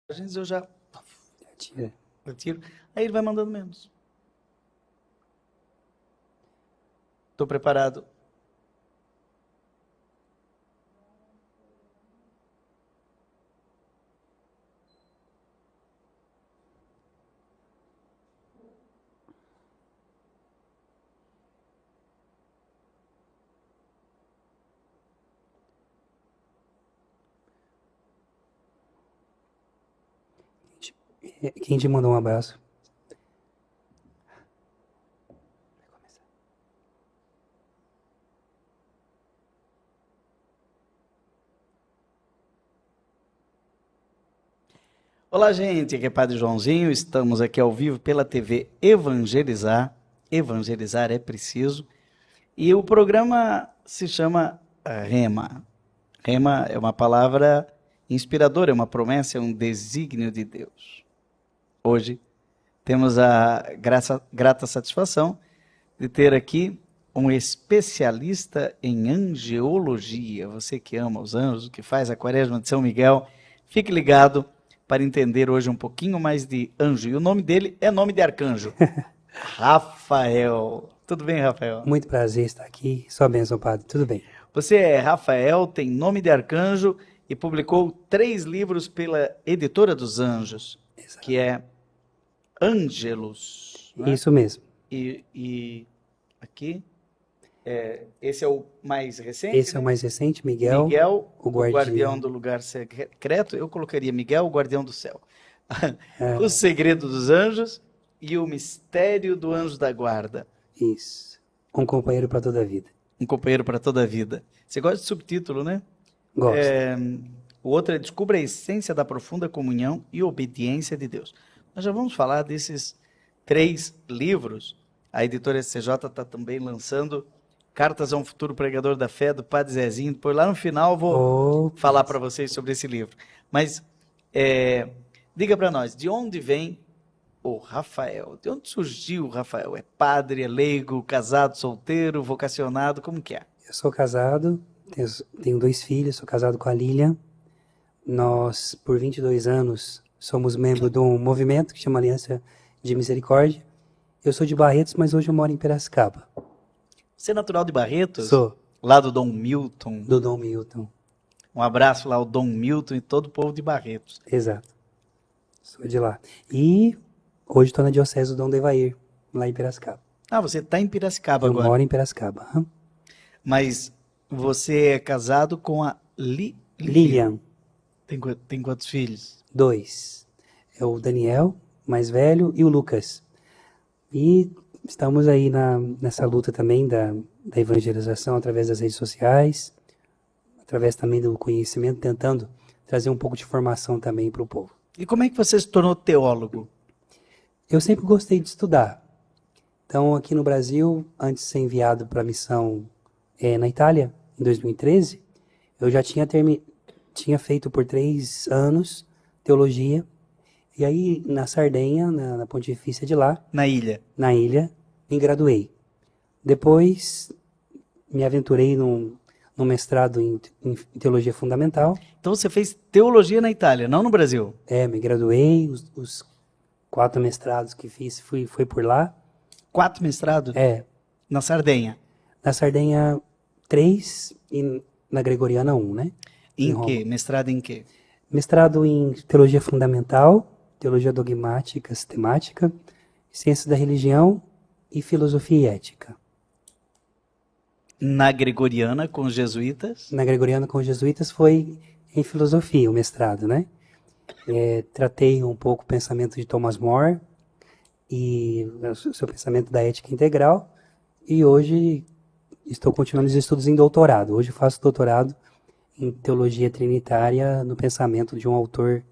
eu já Tira. eu tiro. Aí ele vai mandando menos. Estou preparado. Quem te mandou um abraço? Olá, gente, aqui é Padre Joãozinho, estamos aqui ao vivo pela TV Evangelizar. Evangelizar é preciso. E o programa se chama Rema. Rema é uma palavra inspiradora, é uma promessa, é um desígnio de Deus. Hoje temos a grata satisfação de ter aqui um especialista em angeologia. Você que ama os anjos, que faz a Quaresma de São Miguel, fique ligado para entender hoje um pouquinho mais de anjo. E o nome dele é nome de arcanjo. Rafael. Tudo bem, Rafael? Muito prazer estar aqui. Sua bênção, padre. Tudo bem. Você é Rafael, tem nome de arcanjo e publicou 3 livros pela Editora dos Anjos, Exato. que é Ângelos. Né? Isso mesmo. E aqui, esse é o mais recente, Esse é né? o mais recente, Miguel, Miguel, o o guardião. guardião do lugar secreto. Eu colocaria Miguel, o guardião do céu. O segredo dos anjos e o mistério do anjo da guarda. Isso. Um companheiro para toda a vida. Um companheiro para toda a vida. Você gosta de subtítulo, né? Gosto. O outro é Descubra a essência da profunda comunhão e obediência de Deus. Nós já vamos falar desses 3 livros. A editora SCJ está também lançando Cartas a um Futuro Pregador da Fé, do Padre Zezinho. Depois lá no final eu vou falar para vocês sobre esse livro. Mas diga para nós, de onde vem o Rafael? De onde surgiu o Rafael? É padre, é leigo, casado, solteiro, vocacionado? Como que é? Eu sou casado, tenho 2 filhos, sou casado com a Lilian. Nós, por 22 anos, somos membro de um movimento que chama Aliança de Misericórdia. Eu sou de Barretos, mas hoje eu moro em Piracicaba. Você é natural de Barretos? Sou. Lá do Dom Milton. Do Dom Milton. Um abraço lá ao Dom Milton e todo o povo de Barretos. Exato. Sou de lá. E hoje estou na Diocese do Dom Devair, lá em Piracicaba. Ah, você está em Piracicaba agora. Eu moro em Piracicaba. Mas você é casado com a Lilian. Tem quantos filhos? 2. É o Daniel, mais velho, e o Lucas. E estamos aí nessa luta também da evangelização através das redes sociais, através também do conhecimento, tentando trazer um pouco de formação também para o povo. E como é que você se tornou teólogo? Eu sempre gostei de estudar. Então, aqui no Brasil, antes de ser enviado para a missão na Itália, em 2013, eu já tinha feito por 3 anos teologia. E aí, na Sardenha, na Pontifícia de lá... Na ilha? Na ilha, me graduei. Depois, me aventurei num mestrado em Teologia Fundamental. Então você fez teologia na Itália, não no Brasil? Me graduei, os 4 mestrados que fiz foi por lá. 4 mestrados? Na Sardenha? Na Sardenha, 3 e na Gregoriana 1, né? Em quê? Mestrado em quê? Mestrado em Teologia Fundamental, Teologia Dogmática, Sistemática, Ciências da Religião e Filosofia e Ética. Na Gregoriana, com os jesuítas? Na Gregoriana, com os jesuítas, foi em Filosofia, o mestrado, né? Tratei um pouco o pensamento de Thomas More e o seu pensamento da ética integral. E hoje estou continuando os estudos em doutorado. Hoje faço doutorado em Teologia Trinitária no pensamento de um autor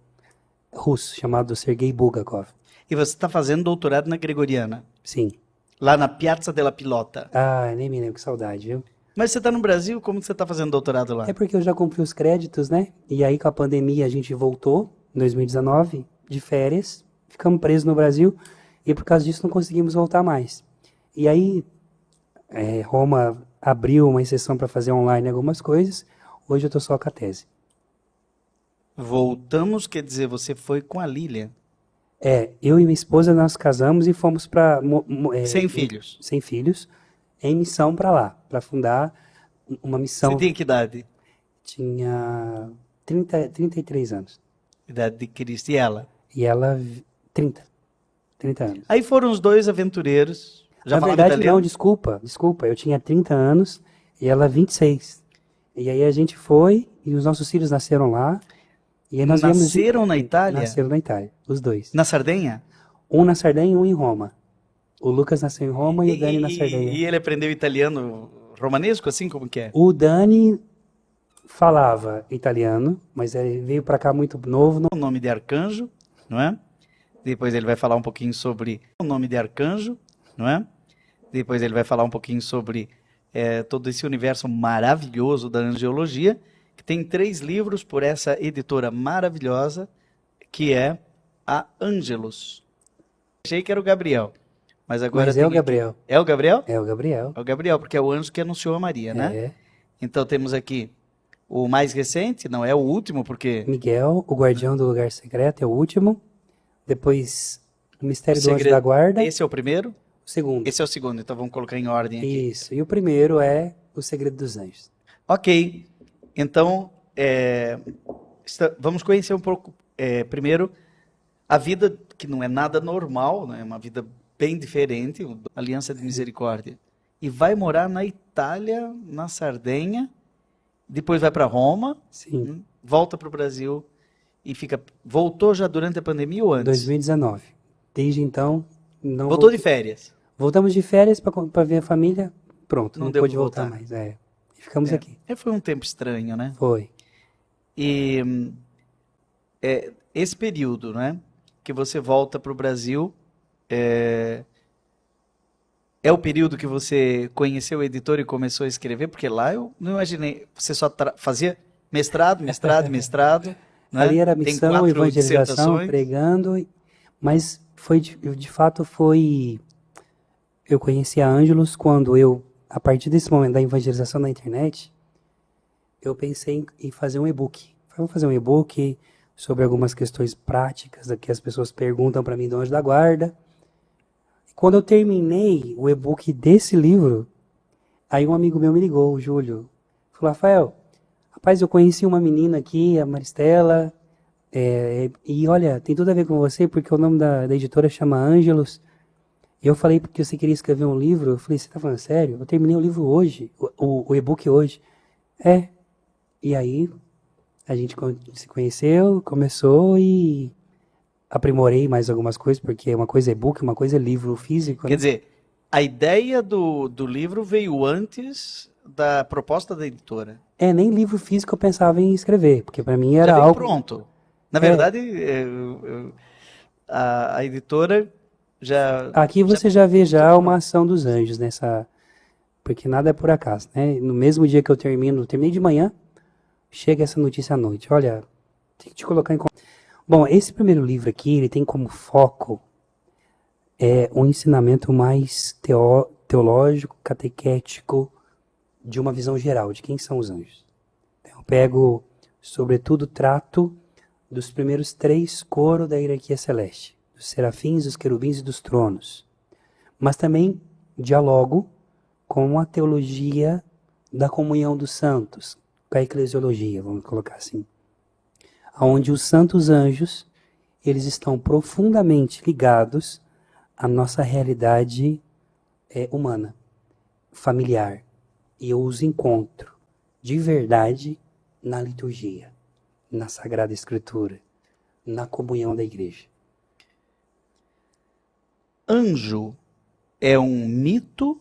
russo chamado Sergei Bulgakov. E você está fazendo doutorado na Gregoriana? Sim. Lá na Piazza della Pilota? Nem me lembro, que saudade, viu? Mas você está no Brasil, como que você está fazendo doutorado lá? É porque eu já cumpri os créditos, né? E aí com a pandemia a gente voltou, em 2019, de férias, ficamos presos no Brasil e por causa disso não conseguimos voltar mais. E aí Roma abriu uma exceção para fazer online algumas coisas, hoje eu estou só com a tese. Voltamos, quer dizer, você foi com a Lília, Eu e minha esposa, nós casamos e fomos para sem filhos. sem filhos, em missão para lá, para fundar uma Você missão. tinha que idade? Tinha 33 anos. Idade de Cristo. E ela? E ela, 30 anos. Aí foram os dois aventureiros. Já Na falava verdade, italiano? não, desculpa. Eu tinha 30 anos e ela 26. E aí a gente foi e os nossos filhos nasceram lá. E aí nós Nasceram na Itália? Nasceram na Itália, os dois. Na Sardenha? Um na Sardenha e um em Roma. O Lucas nasceu em Roma e o Dani na Sardenha. E ele aprendeu italiano romanesco, assim como que é? O Dani falava italiano, mas ele veio para cá muito novo. O nome de arcanjo, não é? Depois ele vai falar um pouquinho sobre o nome de arcanjo, não é? Depois ele vai falar um pouquinho sobre todo esse universo maravilhoso da angiologia, que tem 3 livros por essa editora maravilhosa, que é a Ângelos. Achei que era o Gabriel, mas agora Mas é o Gabriel. É o Gabriel? É o Gabriel. É o Gabriel, porque é o anjo que anunciou a Maria, né? É. Então temos aqui o mais recente, não é o último, porque Miguel, o guardião do lugar secreto, é o último. Depois, o mistério do anjo Segredo- da guarda. esse é o primeiro, O segundo. esse é o segundo, então vamos colocar em ordem aqui. Isso. E o primeiro é o segredo dos anjos. Ok, então vamos conhecer um pouco primeiro a vida que não é nada normal, né? É uma vida bem diferente, Aliança de Misericórdia. E vai morar na Itália, na Sardenha, depois vai para Roma, Sim. volta para o Brasil e voltou já durante a pandemia ou antes? 2019. Desde então, não Voltou de férias. Voltamos de férias para ver a família. Pronto, Não não deu pôde pra voltar voltar. mais. E ficamos aqui. Foi um tempo estranho, né? Foi. E esse período, né, que você volta para o Brasil, é o período que você conheceu o editor e começou a escrever? Porque lá eu não imaginei, você só fazia mestrado, né? Ali era Tem missão, 4 evangelização, dissertações. pregando, mas de fato foi. Eu conheci a Ângelos quando a partir desse momento da evangelização na internet, eu pensei em fazer um e-book. Vamos fazer um e-book sobre algumas questões práticas que as pessoas perguntam para mim do Anjo da Guarda. Quando eu terminei o e-book desse livro, aí um amigo meu me ligou, o Júlio, falou: Rafael, rapaz, eu conheci uma menina aqui, a Maristela, e olha, tem tudo a ver com você, porque o nome da editora chama Ângelos. E eu falei porque você queria escrever um livro. Eu falei: você tá falando sério? Eu terminei o livro hoje, o e-book hoje. E aí a gente se conheceu, começou e aprimorei mais algumas coisas, porque uma coisa é e-book, uma coisa é livro físico. Quer Né? dizer, a ideia do livro veio antes da proposta da editora. Nem livro físico eu pensava em escrever, porque para mim era Já veio algo... pronto. Na verdade, a editora já... Aqui você já vê já uma ação dos anjos nessa... Porque nada é por acaso, né? No mesmo dia que eu terminei de manhã, chega essa notícia à noite. Olha, tem que te colocar em... Bom, esse primeiro livro aqui, ele tem como foco um ensinamento mais teológico, catequético, de uma visão geral de quem são os anjos. Eu pego, sobretudo, trato dos primeiros 3 coros da hierarquia celeste, dos serafins, dos querubins e dos tronos. Mas também dialogo com a teologia da comunhão dos santos, com a eclesiologia, vamos colocar assim. Onde os santos anjos, eles estão profundamente ligados à nossa realidade humana, familiar. E eu os encontro de verdade na liturgia, na Sagrada Escritura, na comunhão da igreja. Anjo é um mito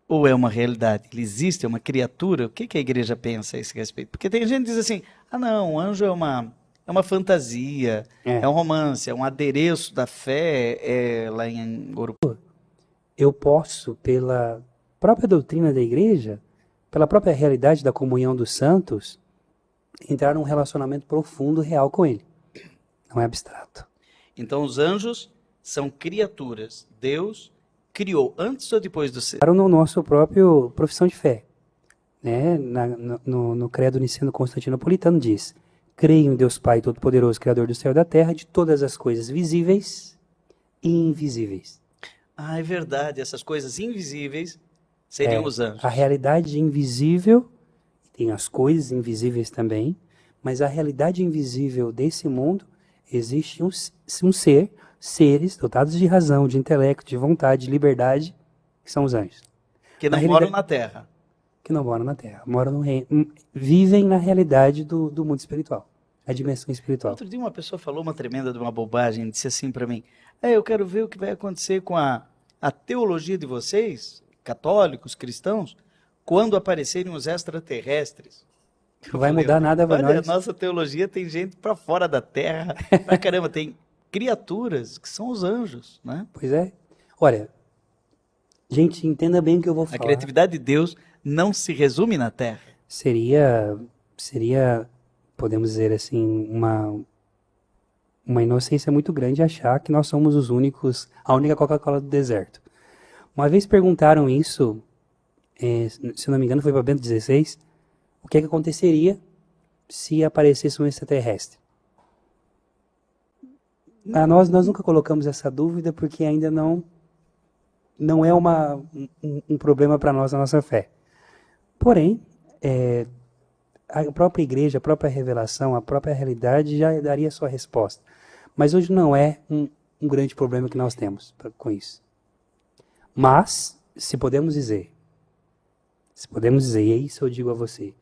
ou é uma realidade? Ele existe, é uma criatura? O que a igreja pensa a esse respeito? Porque tem gente que diz assim, não, anjo é uma fantasia, é um romance, é um adereço da fé, lá em Ouro. Eu posso, pela própria doutrina da igreja, pela própria realidade da comunhão dos santos, entrar num relacionamento profundo, real com ele. Não é abstrato. Então os anjos são criaturas. Deus criou antes ou depois do ser? No nosso próprio profissão de fé. né? No Credo Niceno-Constantinopolitano diz: creio em Deus Pai Todo-Poderoso, Criador do céu e da terra, de todas as coisas visíveis e invisíveis. Ah, é verdade. Essas coisas invisíveis seriam os anjos. A realidade invisível, tem as coisas invisíveis também, mas a realidade invisível desse mundo, existe um ser, seres dotados de razão, de intelecto, de vontade, de liberdade, que são os anjos. Que não moram na Terra. Que não moram na Terra, moram no reino, vivem na realidade do mundo espiritual, a dimensão espiritual. Outro dia uma pessoa falou uma tremenda de uma bobagem, disse assim para mim: eu quero ver o que vai acontecer com a teologia de vocês, católicos, cristãos, quando aparecerem os extraterrestres. Não vai mudar nada para nós. A nossa teologia tem gente para fora da Terra, pra caramba, tem criaturas que são os anjos, né? Pois é. Olha, gente, entenda bem o que eu vou falar. A criatividade de Deus não se resume na Terra. Seria, podemos dizer assim, uma inocência muito grande achar que nós somos os únicos, a única Coca-Cola do deserto. Uma vez perguntaram isso, se não me engano foi para Bento XVI, o que aconteceria se aparecesse um extraterrestre. Nós nunca colocamos essa dúvida porque ainda não é um problema para nós, a nossa fé. Porém, a própria igreja, a própria revelação, a própria realidade já daria a sua resposta. Mas hoje não é um grande problema que nós temos com isso. Mas, se podemos dizer, e é isso eu digo a você,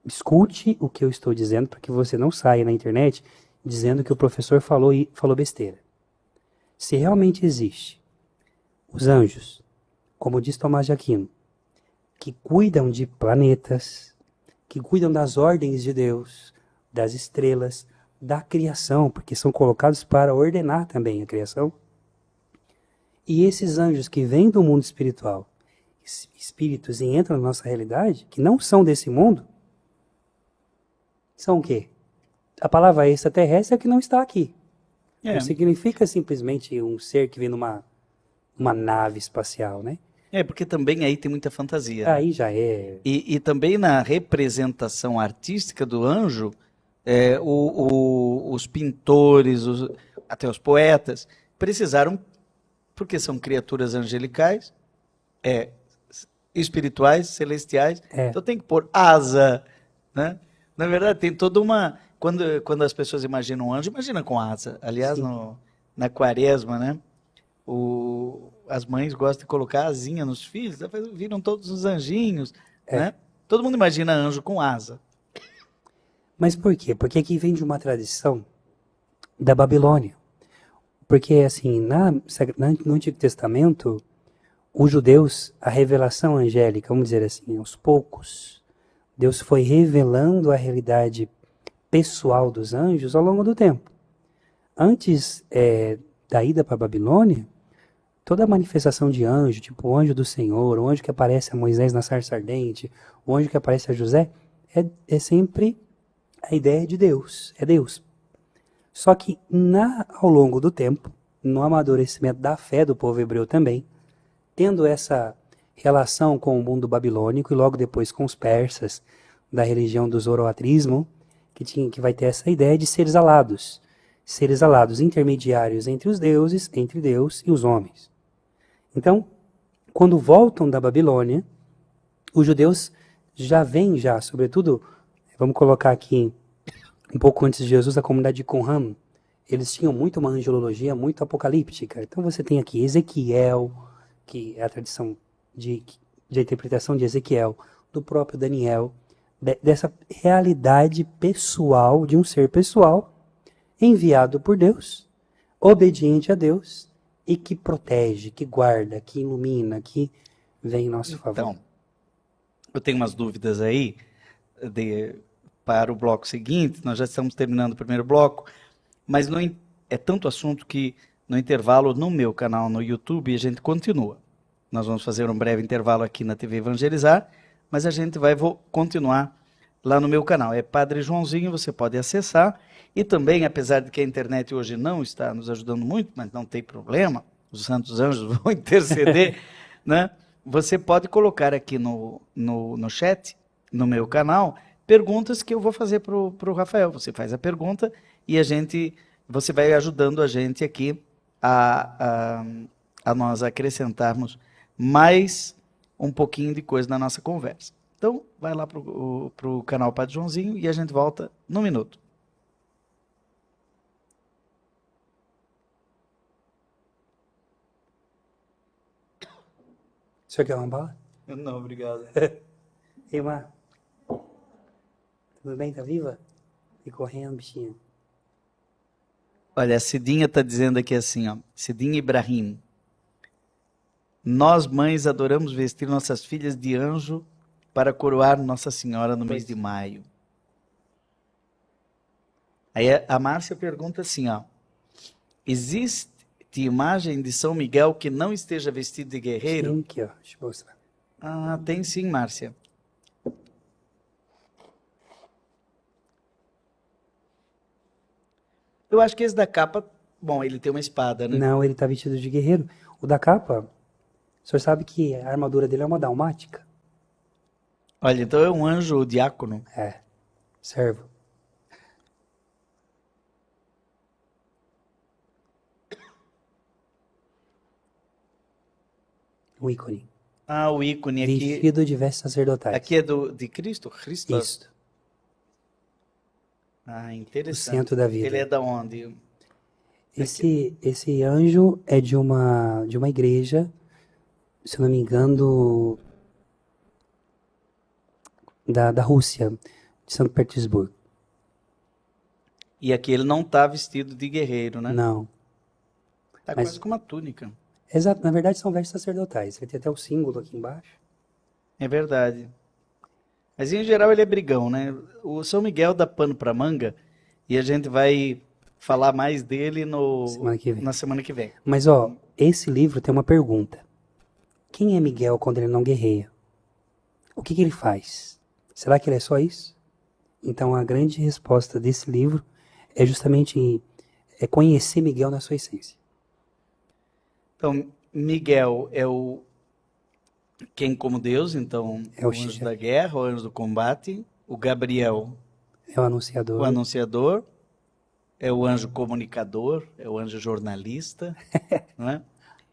escute o que eu estou dizendo para que você não saia na internet dizendo que o professor falou besteira. Se realmente existe os anjos, como diz Tomás de Aquino, que cuidam de planetas, que cuidam das ordens de Deus, das estrelas, da criação, porque são colocados para ordenar também a criação. E esses anjos que vêm do mundo espiritual, espíritos e entram na nossa realidade, que não são desse mundo, são o quê? A palavra extraterrestre é que não está aqui. Não significa simplesmente um ser que vem numa nave espacial, né? Porque também aí tem muita fantasia. Aí já é. E também na representação artística do anjo, os pintores, até os poetas, precisaram, porque são criaturas angelicais, espirituais, celestiais, então tem que pôr asa, né? Na verdade, tem toda uma... Quando as pessoas imaginam um anjo, imagina com asa. Aliás, na quaresma, né? As mães gostam de colocar asinha nos filhos, viram todos os anjinhos, né? Todo mundo imagina anjo com asa. Mas por quê? Porque aqui vem de uma tradição da Babilônia. Porque, assim, no Antigo Testamento, os judeus, a revelação angélica, vamos dizer assim, aos poucos, Deus foi revelando a realidade pessoal dos anjos ao longo do tempo. Antes da ida para a Babilônia, toda a manifestação de anjo, tipo o anjo do Senhor, o anjo que aparece a Moisés na sarça ardente, o anjo que aparece a José, é sempre a ideia de Deus, é Deus. Só que ao longo do tempo, no amadurecimento da fé do povo hebreu também, tendo essa relação com o mundo babilônico e logo depois com os persas, da religião do zoroatrismo, que vai ter essa ideia de seres alados intermediários entre Deus e os homens. Então, quando voltam da Babilônia, os judeus já vêm, sobretudo, vamos colocar aqui, um pouco antes de Jesus, a comunidade de Qumran, eles tinham muito uma angelologia muito apocalíptica. Então você tem aqui Ezequiel, que é a tradição de interpretação de Ezequiel, do próprio Daniel, dessa realidade pessoal, de um ser pessoal, enviado por Deus, obediente a Deus, e que protege, que guarda, que ilumina, que vem em nosso favor. Então, eu tenho umas dúvidas aí para o bloco seguinte, nós já estamos terminando o primeiro bloco, mas é tanto assunto que no intervalo, no meu canal no YouTube, a gente continua. Nós vamos fazer um breve intervalo aqui na TV Evangelizar, mas a gente vai continuar lá no meu canal. É Padre Joãozinho, você pode acessar. E também, apesar de que a internet hoje não está nos ajudando muito, mas não tem problema, os santos anjos vão interceder, né? você pode colocar aqui no chat, no meu canal, perguntas que eu vou fazer para o Rafael. Você faz a pergunta e você vai ajudando a gente aqui a nós acrescentarmos mais um pouquinho de coisa na nossa conversa. Então, vai lá para o canal Padre Joãozinho e a gente volta num minuto. O senhor quer uma bala? Não, obrigado. Ei, Mar. Tudo bem? Tá viva? E correndo, bichinha. Olha, a Cidinha está dizendo aqui assim, ó, Cidinha Ibrahim. Nós, mães, adoramos vestir nossas filhas de anjo para coroar Nossa Senhora no mês de maio. Aí a Márcia pergunta assim, ó, existe imagem de São Miguel que não esteja vestido de guerreiro? Sim, aqui, ó. Deixa eu mostrar. Ah, tem sim, Márcia. Eu acho que esse da capa, bom, ele tem uma espada, né? Não, ele tá vestido de guerreiro. O da capa, o senhor sabe que a armadura dele é uma dalmática? Olha, então é um anjo diácono. É, servo. Um ícone. Ah, o ícone aqui. Vestido de vestes sacerdotais. Aqui é de Cristo? Cristo? Isso. Ah, O interessante. centro da vida. Ele é da onde? Esse anjo é de uma igreja, se eu não me engano, da Rússia, de São Petersburgo. E aqui ele não está vestido de guerreiro, né? Não. Tá Mas- quase com uma túnica. Exato, na verdade são vestes sacerdotais. Ele tem até o símbolo aqui embaixo. É verdade. Mas em geral ele é brigão, né? O São Miguel dá pano para manga e a gente vai falar mais dele Semana que vem. na semana que vem. Mas ó, esse livro tem uma pergunta. Quem é Miguel quando ele não guerreia? O que ele faz? Será que ele é só isso? Então a grande resposta desse livro é justamente conhecer Miguel na sua essência. Então, Miguel é quem como Deus, então É o o anjo chefe. da guerra, o anjo do combate. O Gabriel, É o anunciador. o anunciador. É o anjo comunicador, é o anjo jornalista, não é?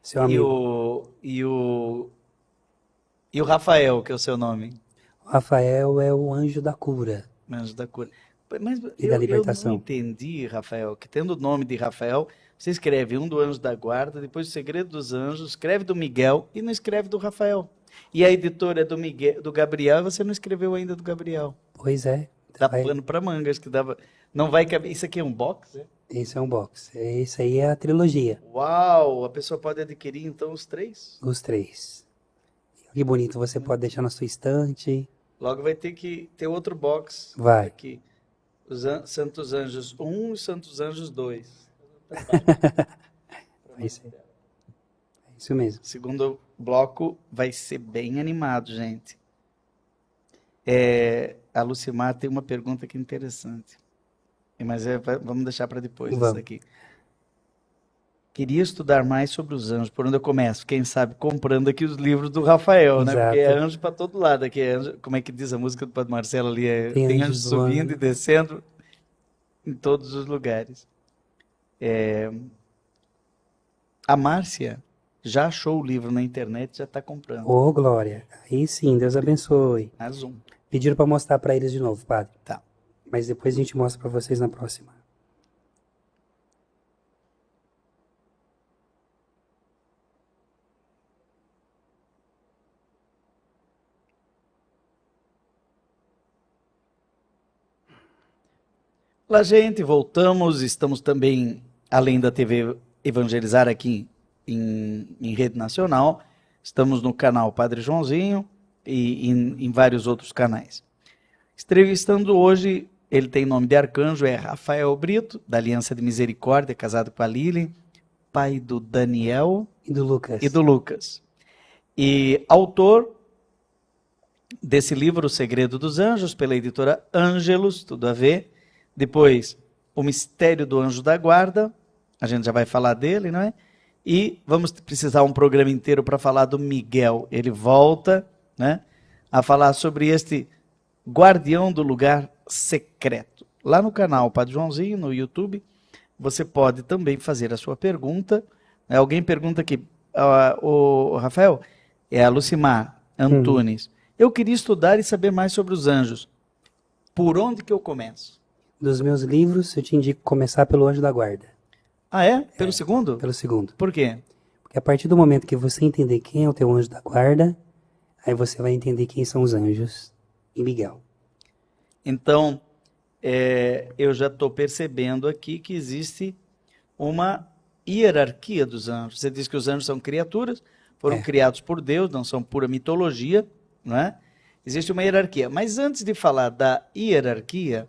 Seu E amigo. o Rafael, que é o seu nome, O Rafael é o anjo da cura. anjo da cura. Mas E da eu libertação. não entendi, Rafael, que tendo o nome de Rafael, você escreve um do anjo da guarda, depois o segredo dos anjos, escreve do Miguel e não escreve do Rafael. E a editora é do Miguel, do Gabriel, você não escreveu ainda do Gabriel. Pois é. Dá Vai- pano para mangas, que dava. Não vai caber. Isso aqui é um box, é? Esse é um box. Esse aí é a trilogia. Uau! A pessoa pode adquirir então os 3? Os 3. Que bonito. Você pode deixar na sua estante. Logo vai ter que ter outro box Vai. aqui. Os Santos Anjos 1 e Santos Anjos 2. É isso aí. É isso mesmo. Segundo bloco vai ser bem animado, gente. A Lucimar tem uma pergunta aqui interessante. Mas vamos deixar para depois isso Vamos. aqui. Queria estudar mais sobre os anjos. Por onde eu começo? Quem sabe comprando aqui os livros do Rafael, né? Porque é Exato. anjo para todo lado. Aqui é anjo, como é que diz a música do Padre Marcelo ali? Tem Tem anjo anjos subindo voando. e descendo em todos os lugares. A Márcia já achou o livro na internet, já está comprando. Ô, Glória. Aí sim, Deus abençoe. A Zoom. Pediram para mostrar para eles de novo, padre. Tá. Mas depois a gente mostra para vocês na próxima. Olá, gente, voltamos. Estamos também, além da TV Evangelizar aqui em rede nacional, estamos no canal Padre Joãozinho e em vários outros canais. Entrevistando hoje, ele tem nome de arcanjo, é Rafael Brito, da Aliança de Misericórdia, casado com a Lili, pai do Daniel E do Lucas. e do Lucas. E autor desse livro, O Segredo dos Anjos, pela editora Ângelos, tudo a ver. Depois, O Mistério do Anjo da Guarda, a gente já vai falar dele, não é? E vamos precisar um programa inteiro para falar do Miguel. Ele volta, né, a falar sobre este guardião do lugar secreto. Lá no canal Padre Joãozinho, no YouTube, você pode também fazer a sua pergunta. Alguém pergunta aqui, o Rafael, é a Lucimar Antunes. Eu queria estudar e saber mais sobre os anjos. Por onde que eu começo? Dos meus livros, eu te indico começar pelo Anjo da Guarda. Ah, é? Pelo segundo? Pelo segundo. Por quê? Porque a partir do momento que você entender quem é o teu anjo da guarda, aí você vai entender quem são os anjos e Miguel. Então, eu já estou percebendo aqui que existe uma hierarquia dos anjos. Você diz que os anjos são criaturas, foram criados por Deus, não são pura mitologia, não é? Existe uma hierarquia. Mas antes de falar da hierarquia,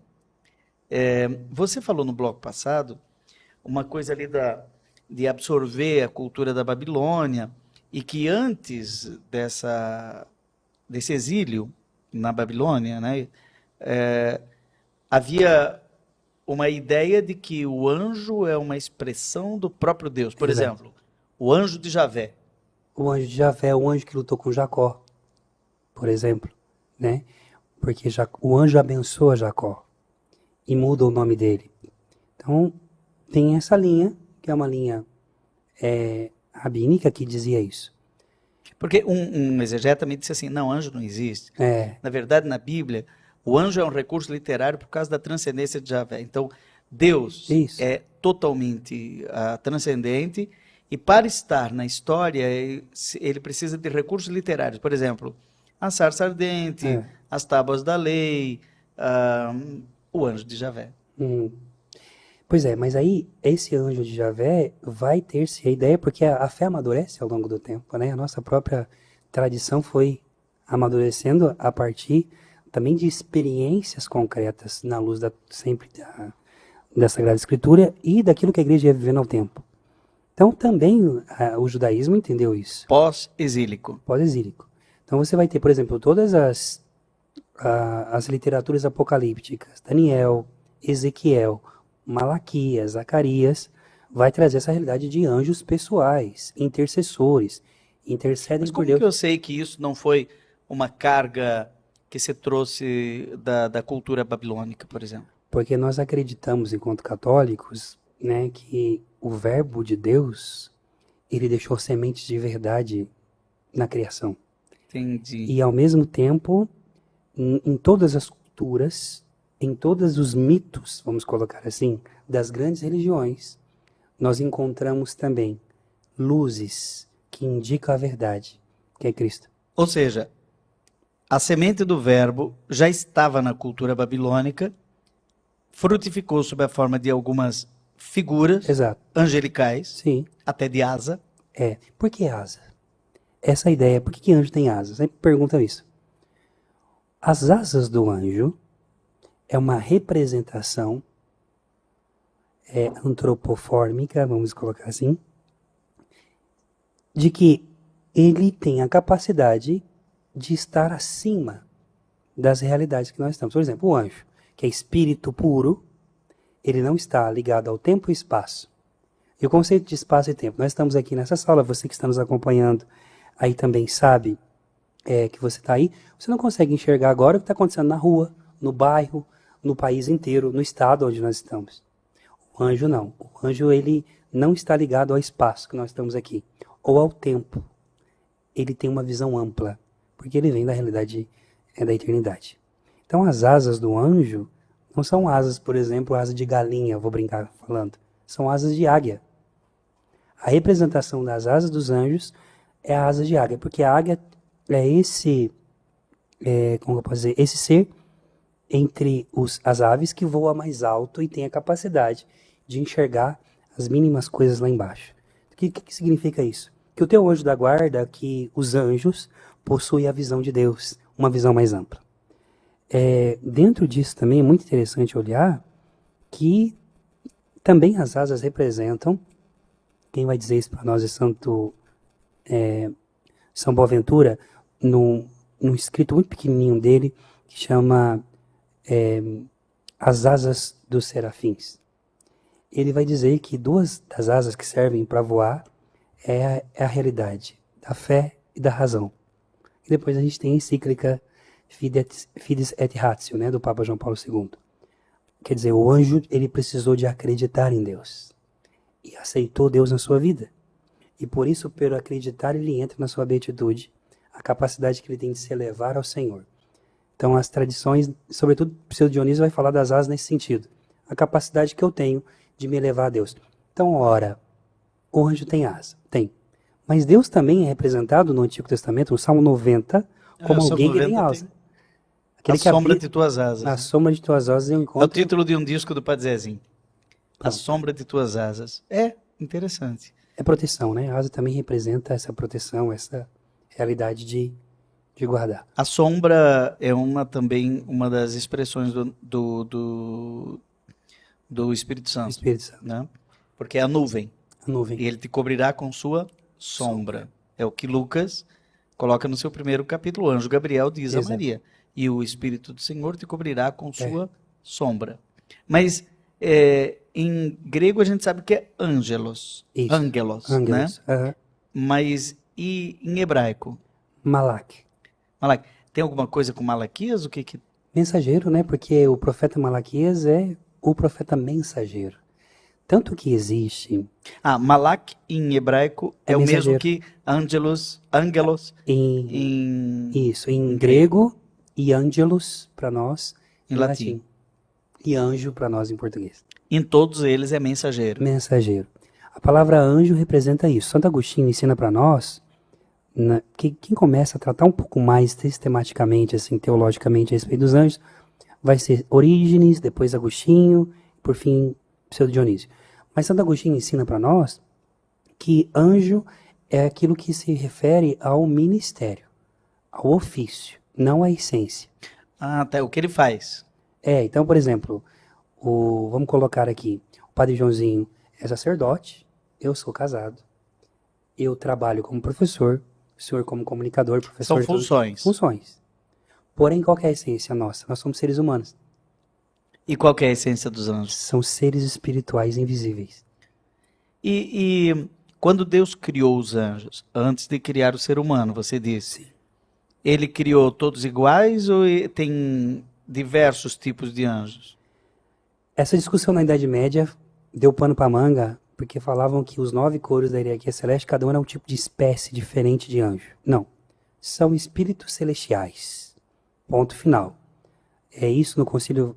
você falou no bloco passado uma coisa ali de absorver a cultura da Babilônia, e que antes desse exílio na Babilônia, né, havia uma ideia de que o anjo é uma expressão do próprio Deus. Por exemplo, o anjo de Javé. O anjo de Javé é o anjo que lutou com Jacó, por exemplo, né? Porque o anjo abençoa Jacó e muda o nome dele. Então, tem essa linha, que é uma linha rabínica, que dizia isso. Porque um exegeta me disse assim, não, anjo não existe. Na verdade, na Bíblia, o anjo é um recurso literário por causa da transcendência de Javé. Então, Deus é totalmente transcendente, e para estar na história, ele precisa de recursos literários. Por exemplo, a sarça ardente, as tábuas da lei, o anjo de Javé. Pois é, mas aí esse anjo de Javé vai ter-se a ideia, porque a fé amadurece ao longo do tempo, né? A nossa própria tradição foi amadurecendo a partir também de experiências concretas na luz sempre da Sagrada Escritura e daquilo que a igreja ia vivendo ao tempo. Então também o judaísmo entendeu isso. Pós-exílico. Pós-exílico. Então você vai ter, por exemplo, todas as literaturas apocalípticas, Daniel, Ezequiel, Malaquias, Zacarias, vai trazer essa realidade de anjos pessoais, intercessores, intercedem por Deus. Mas como que eu sei que isso não foi uma carga que se trouxe da cultura babilônica, por exemplo? Porque nós acreditamos, enquanto católicos, né, que o verbo de Deus, ele deixou sementes de verdade na criação. Entendi. E ao mesmo tempo, em todas as culturas, em todos os mitos, vamos colocar assim, das grandes religiões, nós encontramos também luzes que indicam a verdade, que é Cristo. Ou seja, a semente do verbo já estava na cultura babilônica, frutificou sob a forma de algumas figuras angelicais, sim, até de asa. Por que asa? Essa ideia, por que anjo tem asas? Sempre perguntam isso. As asas do anjo é uma representação antropofórmica, vamos colocar assim, de que ele tem a capacidade de estar acima das realidades que nós estamos. Por exemplo, o anjo, que é espírito puro, ele não está ligado ao tempo e espaço. E o conceito de espaço e tempo, nós estamos aqui nessa sala, você que está nos acompanhando aí também sabe que você está aí, você não consegue enxergar agora o que está acontecendo na rua, no bairro, no país inteiro, no estado onde nós estamos. O anjo não. O anjo, ele não está ligado ao espaço que nós estamos aqui, ou ao tempo. Ele tem uma visão ampla, porque ele vem da realidade da eternidade. Então as asas do anjo não são asas, por exemplo, asa de galinha, vou brincar falando. São asas de águia. A representação das asas dos anjos é a asa de águia, porque a águia é como eu posso dizer, esse ser entre as aves que voa mais alto e tem a capacidade de enxergar as mínimas coisas lá embaixo. O que significa isso? Que o teu anjo da guarda, que os anjos possuem a visão de Deus, uma visão mais ampla. Dentro disso também é muito interessante olhar que também as asas representam, quem vai dizer isso para nós é São Boaventura, num escrito muito pequenininho dele, que chama As Asas dos Serafins. Ele vai dizer que duas das asas que servem para voar é a realidade da fé e da razão. E depois a gente tem a encíclica Fides et Ratio, né, do Papa João Paulo II. Quer dizer, o anjo, ele precisou de acreditar em Deus. E aceitou Deus na sua vida. E por isso, pelo acreditar, ele entra na sua beatitude, a capacidade que ele tem de se elevar ao Senhor. Então, as tradições, sobretudo o Pseudo Dionísio vai falar das asas nesse sentido. A capacidade que eu tenho de me elevar a Deus. Então, ora, o anjo tem asa? Tem. Mas Deus também é representado no Antigo Testamento, no Salmo 90, como alguém que tem asa. A sombra de tuas asas. A sombra de tuas asas eu encontro. É o título de um disco do Padre Zezinho. A sombra de tuas asas. É interessante. É proteção, né? A asa também representa essa proteção, essa realidade de guardar. A sombra é também uma das expressões do Espírito Santo. Espírito Santo. Né? Porque é a nuvem. A nuvem. E ele te cobrirá com sua sombra. É o que Lucas coloca no seu primeiro capítulo. O anjo Gabriel diz a Maria. E o Espírito do Senhor te cobrirá com sua sombra. Mas em grego a gente sabe que é ângelos. Isso. Ângelos, né? Mas e em hebraico? Malak. Malak. Tem alguma coisa com Malaquias? O que? Mensageiro, né? Porque o profeta Malaquias é o profeta mensageiro. Tanto que existe... Malak em hebraico é o mensageiro. mesmo que ângelos Isso, em grego e ângelos para nós em latim. E anjo para nós em português. Em todos eles é mensageiro. Mensageiro. A palavra anjo representa isso. Santo Agostinho ensina para nós, quem começa a tratar um pouco mais sistematicamente, assim, teologicamente a respeito dos anjos, vai ser Orígenes, depois Agostinho, por fim Pseudo Dionísio. Mas Santo Agostinho ensina para nós que anjo é aquilo que se refere ao ministério, ao ofício, não à essência. Tá. O que ele faz. Então, por exemplo, vamos colocar aqui, o Padre Joãozinho é sacerdote, eu sou casado, eu trabalho como professor, o senhor como comunicador, professor... São funções. Funções. Porém, qual que é a essência nossa? Nós somos seres humanos. E qual que é a essência dos anjos? São seres espirituais invisíveis. E quando Deus criou os anjos, antes de criar o ser humano, você disse, Sim. Ele criou todos iguais ou tem diversos tipos de anjos? Essa discussão na Idade Média deu pano para manga, porque falavam que os 9 cores da hierarquia celeste, cada um era um tipo de espécie diferente de anjo. Não. São espíritos celestiais. Ponto final. É isso no concílio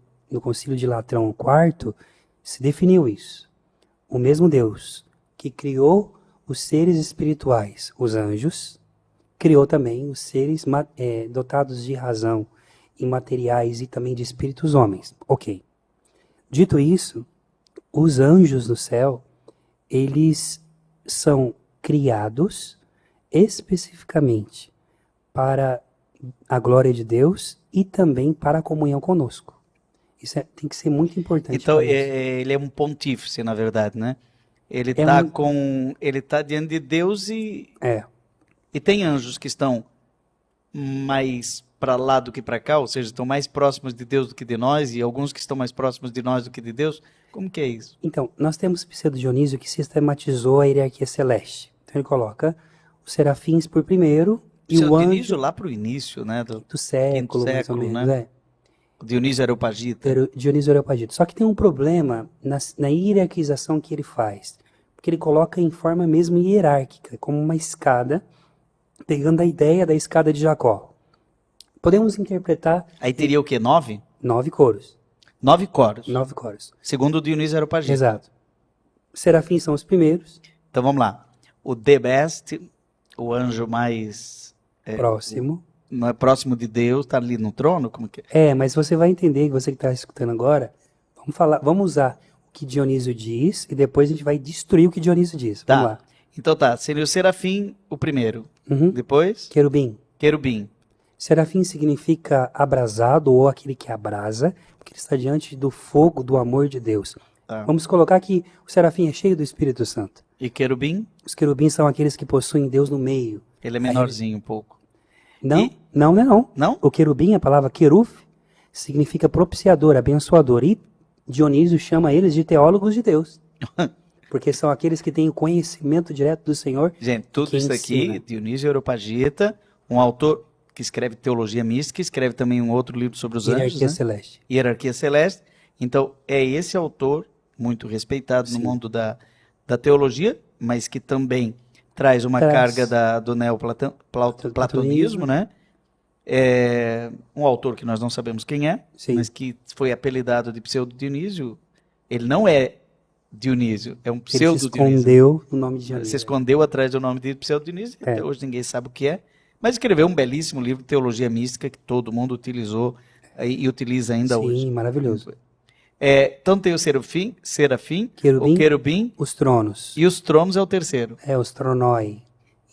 de Latrão IV, se definiu isso. O mesmo Deus que criou os seres espirituais, os anjos, criou também os seres dotados de razão, imateriais e também de espíritos homens. Ok. Dito isso, os anjos no céu, eles são criados especificamente para a glória de Deus e também para a comunhão conosco. Isso tem que ser muito importante. Então, ele é um pontífice, na verdade, né? Ele está diante de Deus e tem anjos que estão mais para lá do que para cá, ou seja, estão mais próximos de Deus do que de nós, e alguns que estão mais próximos de nós do que de Deus. Como que é isso? Então, nós temos Pseudo Dionísio que sistematizou a hierarquia celeste. Então ele coloca os serafins por primeiro e o anjo... Dionísio lá para o início, né? Do século, mais ou menos, né? Dionísio Areopagita. Dionísio Areopagita. Só que tem um problema na hierarquização que ele faz. Porque ele coloca em forma mesmo hierárquica, como uma escada, pegando a ideia da escada de Jacó. Podemos interpretar... Aí teria o quê? 9? 9 coros. 9 coros. 9 coros. Segundo o Dionísio Areopagita. Exato. Os serafins são os primeiros. Então vamos lá. O The Best, o anjo mais... próximo. Próximo de Deus, está ali no trono? Como que é? Mas você vai entender, você que está escutando agora, vamos usar o que Dionísio diz e depois a gente vai destruir o que Dionísio diz. Vamos lá. Então seria o serafim o primeiro. Depois? Querubim. Querubim. Serafim significa abrasado ou aquele que abrasa, porque ele está diante do fogo do amor de Deus. Vamos colocar que o serafim é cheio do Espírito Santo. E querubim? Os querubins são aqueles que possuem Deus no meio. Ele é menorzinho um pouco. Não, não. Não? O querubim, a palavra queruf, significa propiciador, abençoador. E Dionísio chama eles de teólogos de Deus. Porque são aqueles que têm o conhecimento direto do Senhor. Gente, tudo que isso aqui, ensina. Dionísio Areopagita, um autor que escreve teologia mística, escreve também um outro livro sobre os anjos, Hierarquia né? celeste. Hierarquia Celeste. Então, é esse autor, muito respeitado no Sim. mundo da teologia, mas que também traz uma carga do neoplatonismo, né? É um autor que nós não sabemos quem é, Sim. mas que foi apelidado de Pseudo-Dionísio. Ele não é Dionísio, é um Ele se Pseudo-Dionísio. escondeu no nome de Dionísio. Se escondeu atrás do nome de Pseudo-Dionísio, e até hoje ninguém sabe o que é. Mas escreveu um belíssimo livro de teologia mística que todo mundo utilizou e utiliza ainda hoje. Sim, maravilhoso. Então tem o serafim, Querubim, o querubim, os tronos. e os tronos é o terceiro. Os tronoi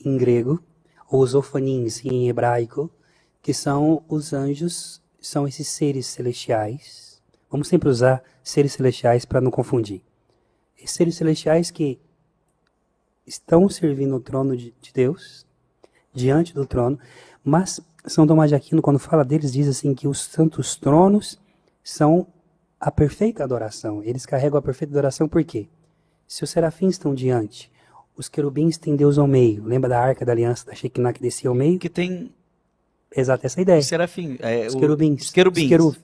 em grego, ou os ofanins em hebraico, que são os anjos, são esses seres celestiais. Vamos sempre usar seres celestiais para não confundir. Esses seres celestiais que estão servindo o trono de Deus, diante do trono, mas São Tomás de Aquino, quando fala deles, diz assim que os santos tronos são a perfeita adoração. Eles carregam a perfeita adoração por quê? Se os serafins estão diante, os querubins têm Deus ao meio. Lembra da Arca da Aliança da Shekinah que descia ao meio? Que tem Exato, essa é a ideia. o serafim, Os querubins. os querubins.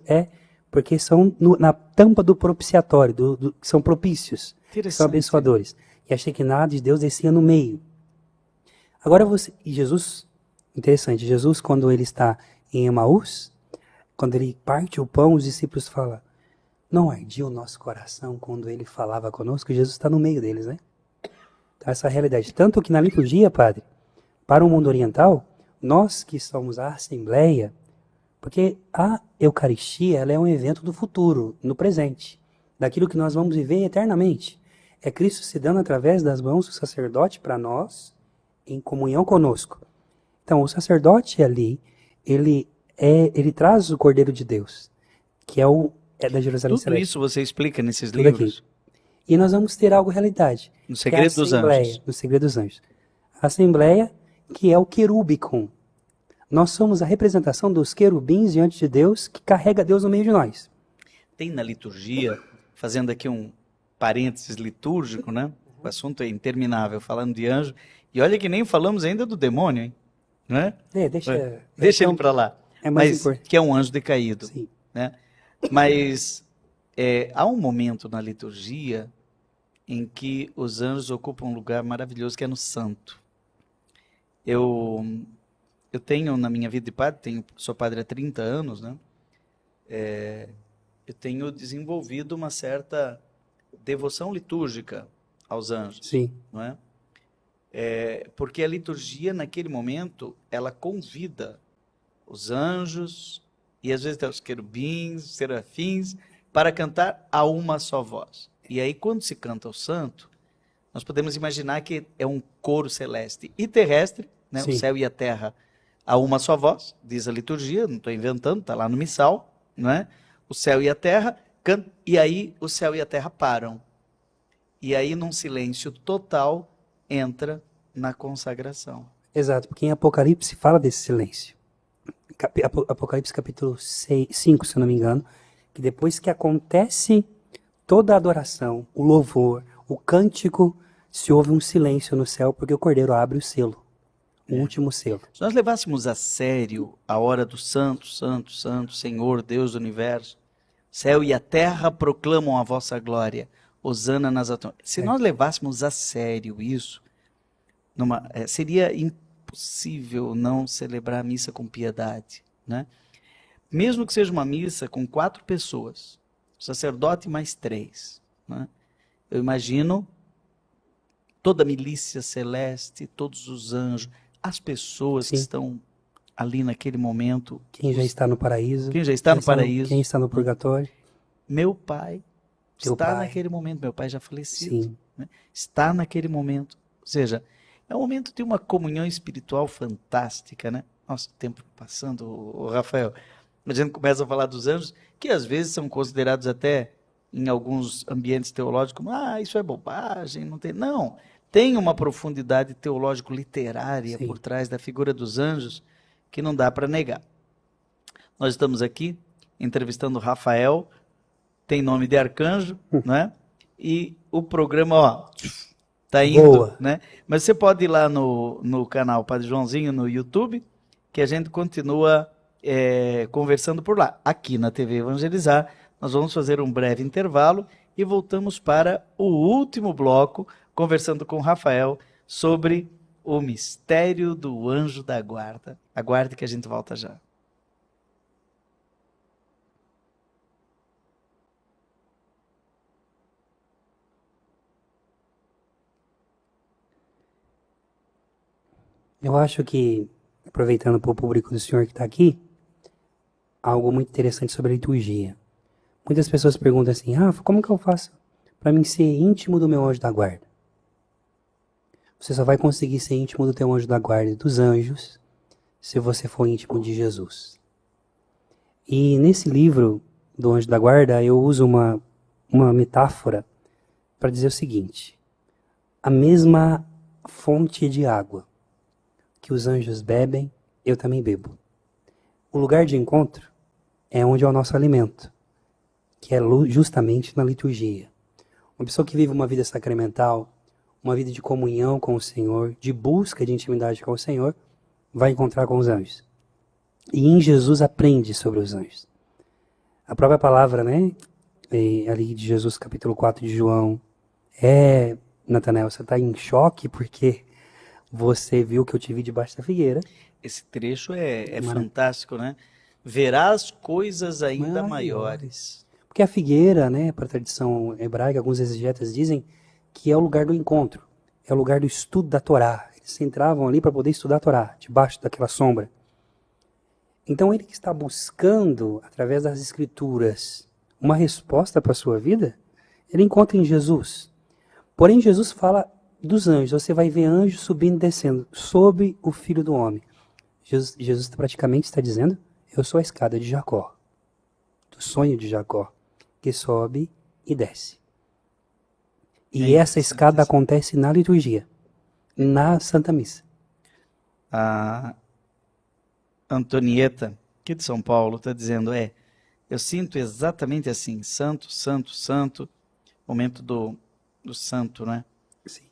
Porque são na tampa do propiciatório, que são propícios, que são abençoadores. E a Shekinah de Deus descia no meio. Agora e Jesus, interessante, Jesus quando ele está em Emaús, quando ele parte o pão, os discípulos falam, não ardia o nosso coração quando ele falava conosco? Jesus está no meio deles, né? Então, essa é a realidade. Tanto que na liturgia, padre, para o mundo oriental, nós que somos a Assembleia, porque a Eucaristia ela é um evento do futuro, no presente, daquilo que nós vamos viver eternamente. É Cristo se dando através das mãos do sacerdote para nós, em comunhão conosco. Então, o sacerdote ali, ele traz o Cordeiro de Deus, que é da Jerusalém Tudo Celeste. isso você explica nesses Tudo livros. aqui. E nós vamos ter algo realidade. No Segredo dos Anjos. No Segredo dos Anjos. A Assembleia, que é o querubicon. Nós somos a representação dos querubins diante de Deus, que carrega Deus no meio de nós. Tem na liturgia, fazendo aqui um parênteses litúrgico, né? O assunto é interminável, falando de anjo. E olha que nem falamos ainda do demônio, hein? Né? Deixa ele para lá. É mais Mas importante. que é um anjo decaído. Sim. Né? Mas há um momento na liturgia em que os anjos ocupam um lugar maravilhoso, que é no santo. Eu tenho, na minha vida de padre, sou padre há 30 anos, né? Eu tenho desenvolvido uma certa devoção litúrgica aos anjos. Sim. Não é? Porque a liturgia, naquele momento, ela convida os anjos e às vezes até os querubins, os serafins, para cantar a uma só voz. E aí, quando se canta o santo, nós podemos imaginar que é um coro celeste e terrestre, né? O céu e a terra a uma só voz, diz a liturgia, não estou inventando, está lá no missal, não é? O céu e a terra cantam, e aí o céu e a terra param. E aí, num silêncio total, entra na consagração. Exato, porque em Apocalipse fala desse silêncio. Apocalipse capítulo 5, se eu não me engano, que depois que acontece toda a adoração, o louvor, o cântico, se ouve um silêncio no céu, porque o Cordeiro abre o selo, o último selo. Se nós levássemos a sério a hora do santo, santo, santo, Senhor, Deus do universo, céu e a terra proclamam a vossa glória, hosana nas alturas. Se nós levássemos a sério isso, seria impossível não celebrar a missa com piedade, né? Mesmo que seja uma missa com 4 pessoas, o sacerdote mais 3, né? Eu imagino toda a milícia celeste, todos os anjos, as pessoas que estão ali naquele momento. Quem já está no paraíso. Quem já está no paraíso. Quem está no purgatório. Meu pai está naquele momento, meu pai já falecido, né? Está naquele momento, ou seja, é um momento de uma comunhão espiritual fantástica, né? Nossa, o tempo passando, o Rafael, a gente começa a falar dos anjos, que às vezes são considerados até, em alguns ambientes teológicos, como, isso é bobagem, não tem... Não, tem uma profundidade teológico-literária por trás da figura dos anjos que não dá para negar. Nós estamos aqui entrevistando o Rafael, tem nome de arcanjo, não é? e o programa, ó, tá indo, Boa. né? Mas você pode ir lá no canal Padre Joãozinho no YouTube, que a gente continua conversando por lá. Aqui na TV Evangelizar, nós vamos fazer um breve intervalo e voltamos para o último bloco, conversando com o Rafael sobre o mistério do anjo da guarda. Aguarde que a gente volta já. Eu acho que, aproveitando para o público do senhor que está aqui, algo muito interessante sobre a liturgia. Muitas pessoas perguntam assim, Rafa, como que eu faço para mim ser íntimo do meu anjo da guarda? Você só vai conseguir ser íntimo do teu anjo da guarda e dos anjos se você for íntimo de Jesus. E nesse livro do anjo da guarda, eu uso uma metáfora para dizer o seguinte: a mesma fonte de água que os anjos bebem, eu também bebo. O lugar de encontro é onde é o nosso alimento, que é justamente na liturgia. Uma pessoa que vive uma vida sacramental, uma vida de comunhão com o Senhor, de busca de intimidade com o Senhor, vai encontrar com os anjos. E em Jesus aprende sobre os anjos. A própria palavra, né, ali de Jesus, capítulo 4 de João, Natanael, você está em choque porque você viu que eu te vi debaixo da figueira. Esse trecho é fantástico, né? Verás coisas ainda maiores. Porque a figueira, né, para a tradição hebraica, alguns exegetas dizem que é o lugar do encontro, é o lugar do estudo da Torá. Eles entravam ali para poder estudar a Torá, debaixo daquela sombra. Então ele que está buscando, através das Escrituras, uma resposta para a sua vida, ele encontra em Jesus. Porém, Jesus fala dos anjos. Você vai ver anjos subindo e descendo sobre o Filho do Homem. Jesus praticamente está dizendo, eu sou a escada de Jacó, do sonho de Jacó, que sobe e desce. E essa escada acontece na liturgia, na Santa Missa. A Antonieta, aqui de São Paulo, está dizendo, eu sinto exatamente assim, santo, santo, santo, momento do santo, né? Sim.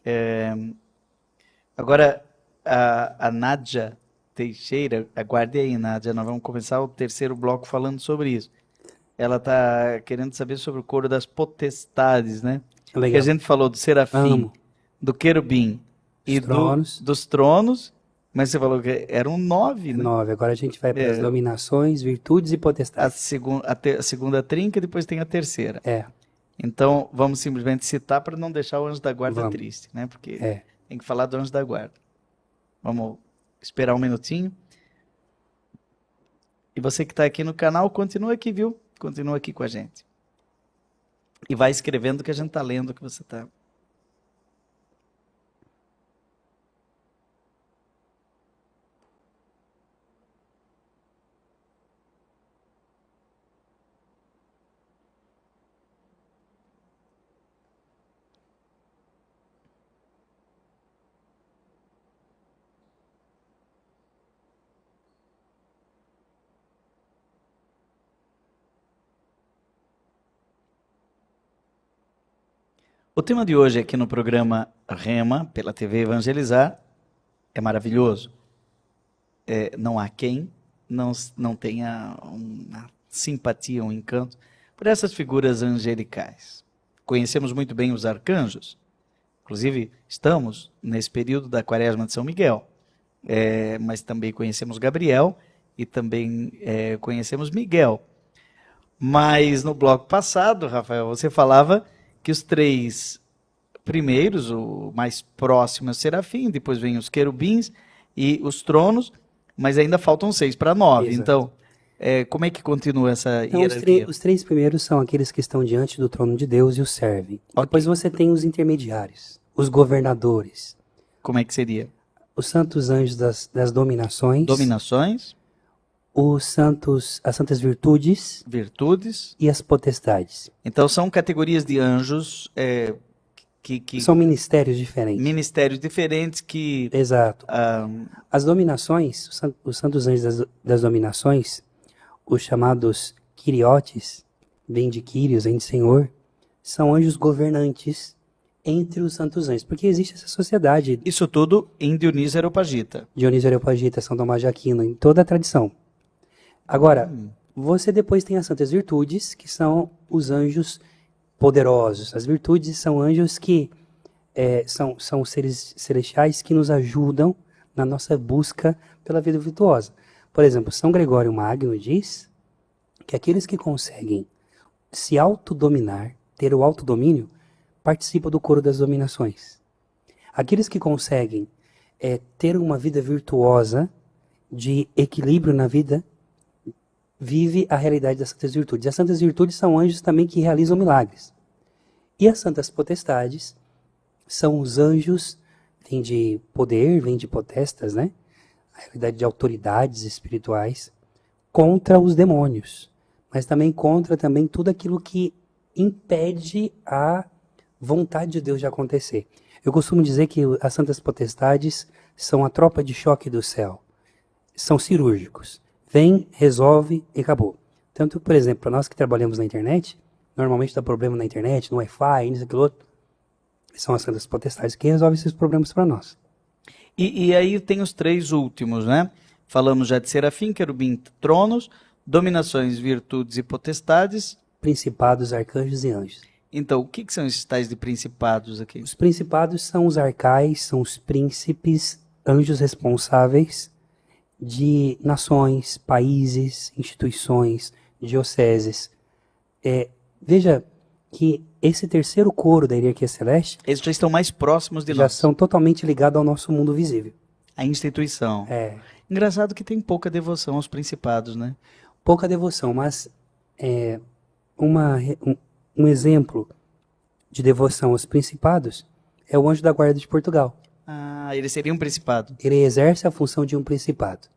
Agora, a Nádia Teixeira, aguarde aí, Nádia, nós vamos começar o terceiro bloco falando sobre isso. Ela está querendo saber sobre o coro das potestades, né? Legal. Que a gente falou do serafim, Amo. do querubim e dos tronos, mas você falou que eram 9, né? 9. Agora a gente vai para as dominações, virtudes e potestades. A segunda trinca, depois tem a terceira. Então, vamos simplesmente citar para não deixar o anjo da guarda triste, né? Porque tem que falar do anjo da guarda. Vamos esperar um minutinho. E você que está aqui no canal, continua aqui, viu? Continua aqui com a gente. E vai escrevendo que a gente está lendo o que você está. O tema de hoje aqui no programa Rema, pela TV Evangelizar, é maravilhoso. Não há quem não tenha uma simpatia, um encanto por essas figuras angelicais. Conhecemos muito bem os arcanjos. Inclusive, estamos nesse período da Quaresma de São Miguel. Mas também conhecemos Gabriel e também conhecemos Miguel. Mas no bloco passado, Rafael, você falava que os 3 primeiros, o mais próximo é o serafim, depois vem os querubins e os tronos, mas ainda faltam 6 para 9. Exato. Então, como é que continua essa hierarquia? Os 3 primeiros são aqueles que estão diante do trono de Deus e o servem. Okay. Depois você tem os intermediários, os governadores. Como é que seria? Os santos anjos das dominações. Dominações. As santas virtudes. Virtudes. E as potestades. Então são categorias de anjos que são ministérios diferentes. Ministérios diferentes que... Exato. As dominações, os santos anjos das dominações, os chamados Quiriotes, vem de Quírios, vem de Senhor, são anjos governantes entre os santos anjos, porque existe essa sociedade. Isso tudo em Dionísio Areopagita. Dionísio Areopagita, São Tomás de Aquino, em toda a tradição. Agora, você depois tem as santas virtudes, que são os anjos poderosos. As virtudes são anjos que são seres celestiais que nos ajudam na nossa busca pela vida virtuosa. Por exemplo, São Gregório Magno diz que aqueles que conseguem se autodominar, ter o autodomínio, participam do coro das dominações. Aqueles que conseguem ter uma vida virtuosa, de equilíbrio na vida, vive a realidade das santas virtudes. As santas virtudes são anjos também que realizam milagres. E as santas potestades são os anjos, vem de poder, vem de potestas, né? A realidade de autoridades espirituais contra os demônios, mas também contra tudo aquilo que impede a vontade de Deus de acontecer. Eu costumo dizer que as santas potestades são a tropa de choque do céu. São cirúrgicos. Vem, resolve e acabou. Tanto, por exemplo, para nós que trabalhamos na internet, normalmente dá problema na internet, no Wi-Fi, nisso, aquilo outro, são as santas potestades que resolvem esses problemas para nós. E aí tem os três últimos, né? Falamos já de serafim, querubim, tronos, dominações, virtudes e potestades. Principados, arcanjos e anjos. Então, o que são esses tais de principados aqui? Os principados são os arcais, são os príncipes, anjos responsáveis de nações, países, instituições, dioceses. Veja que esse terceiro coro da hierarquia celeste, eles já estão mais próximos de já nós. são totalmente ligados ao nosso mundo visível. A instituição. Engraçado que tem pouca devoção aos principados, né? Pouca devoção, mas um exemplo de devoção aos principados é o anjo da guarda de Portugal. Ah, ele seria um principado. Ele exerce a função de um principado,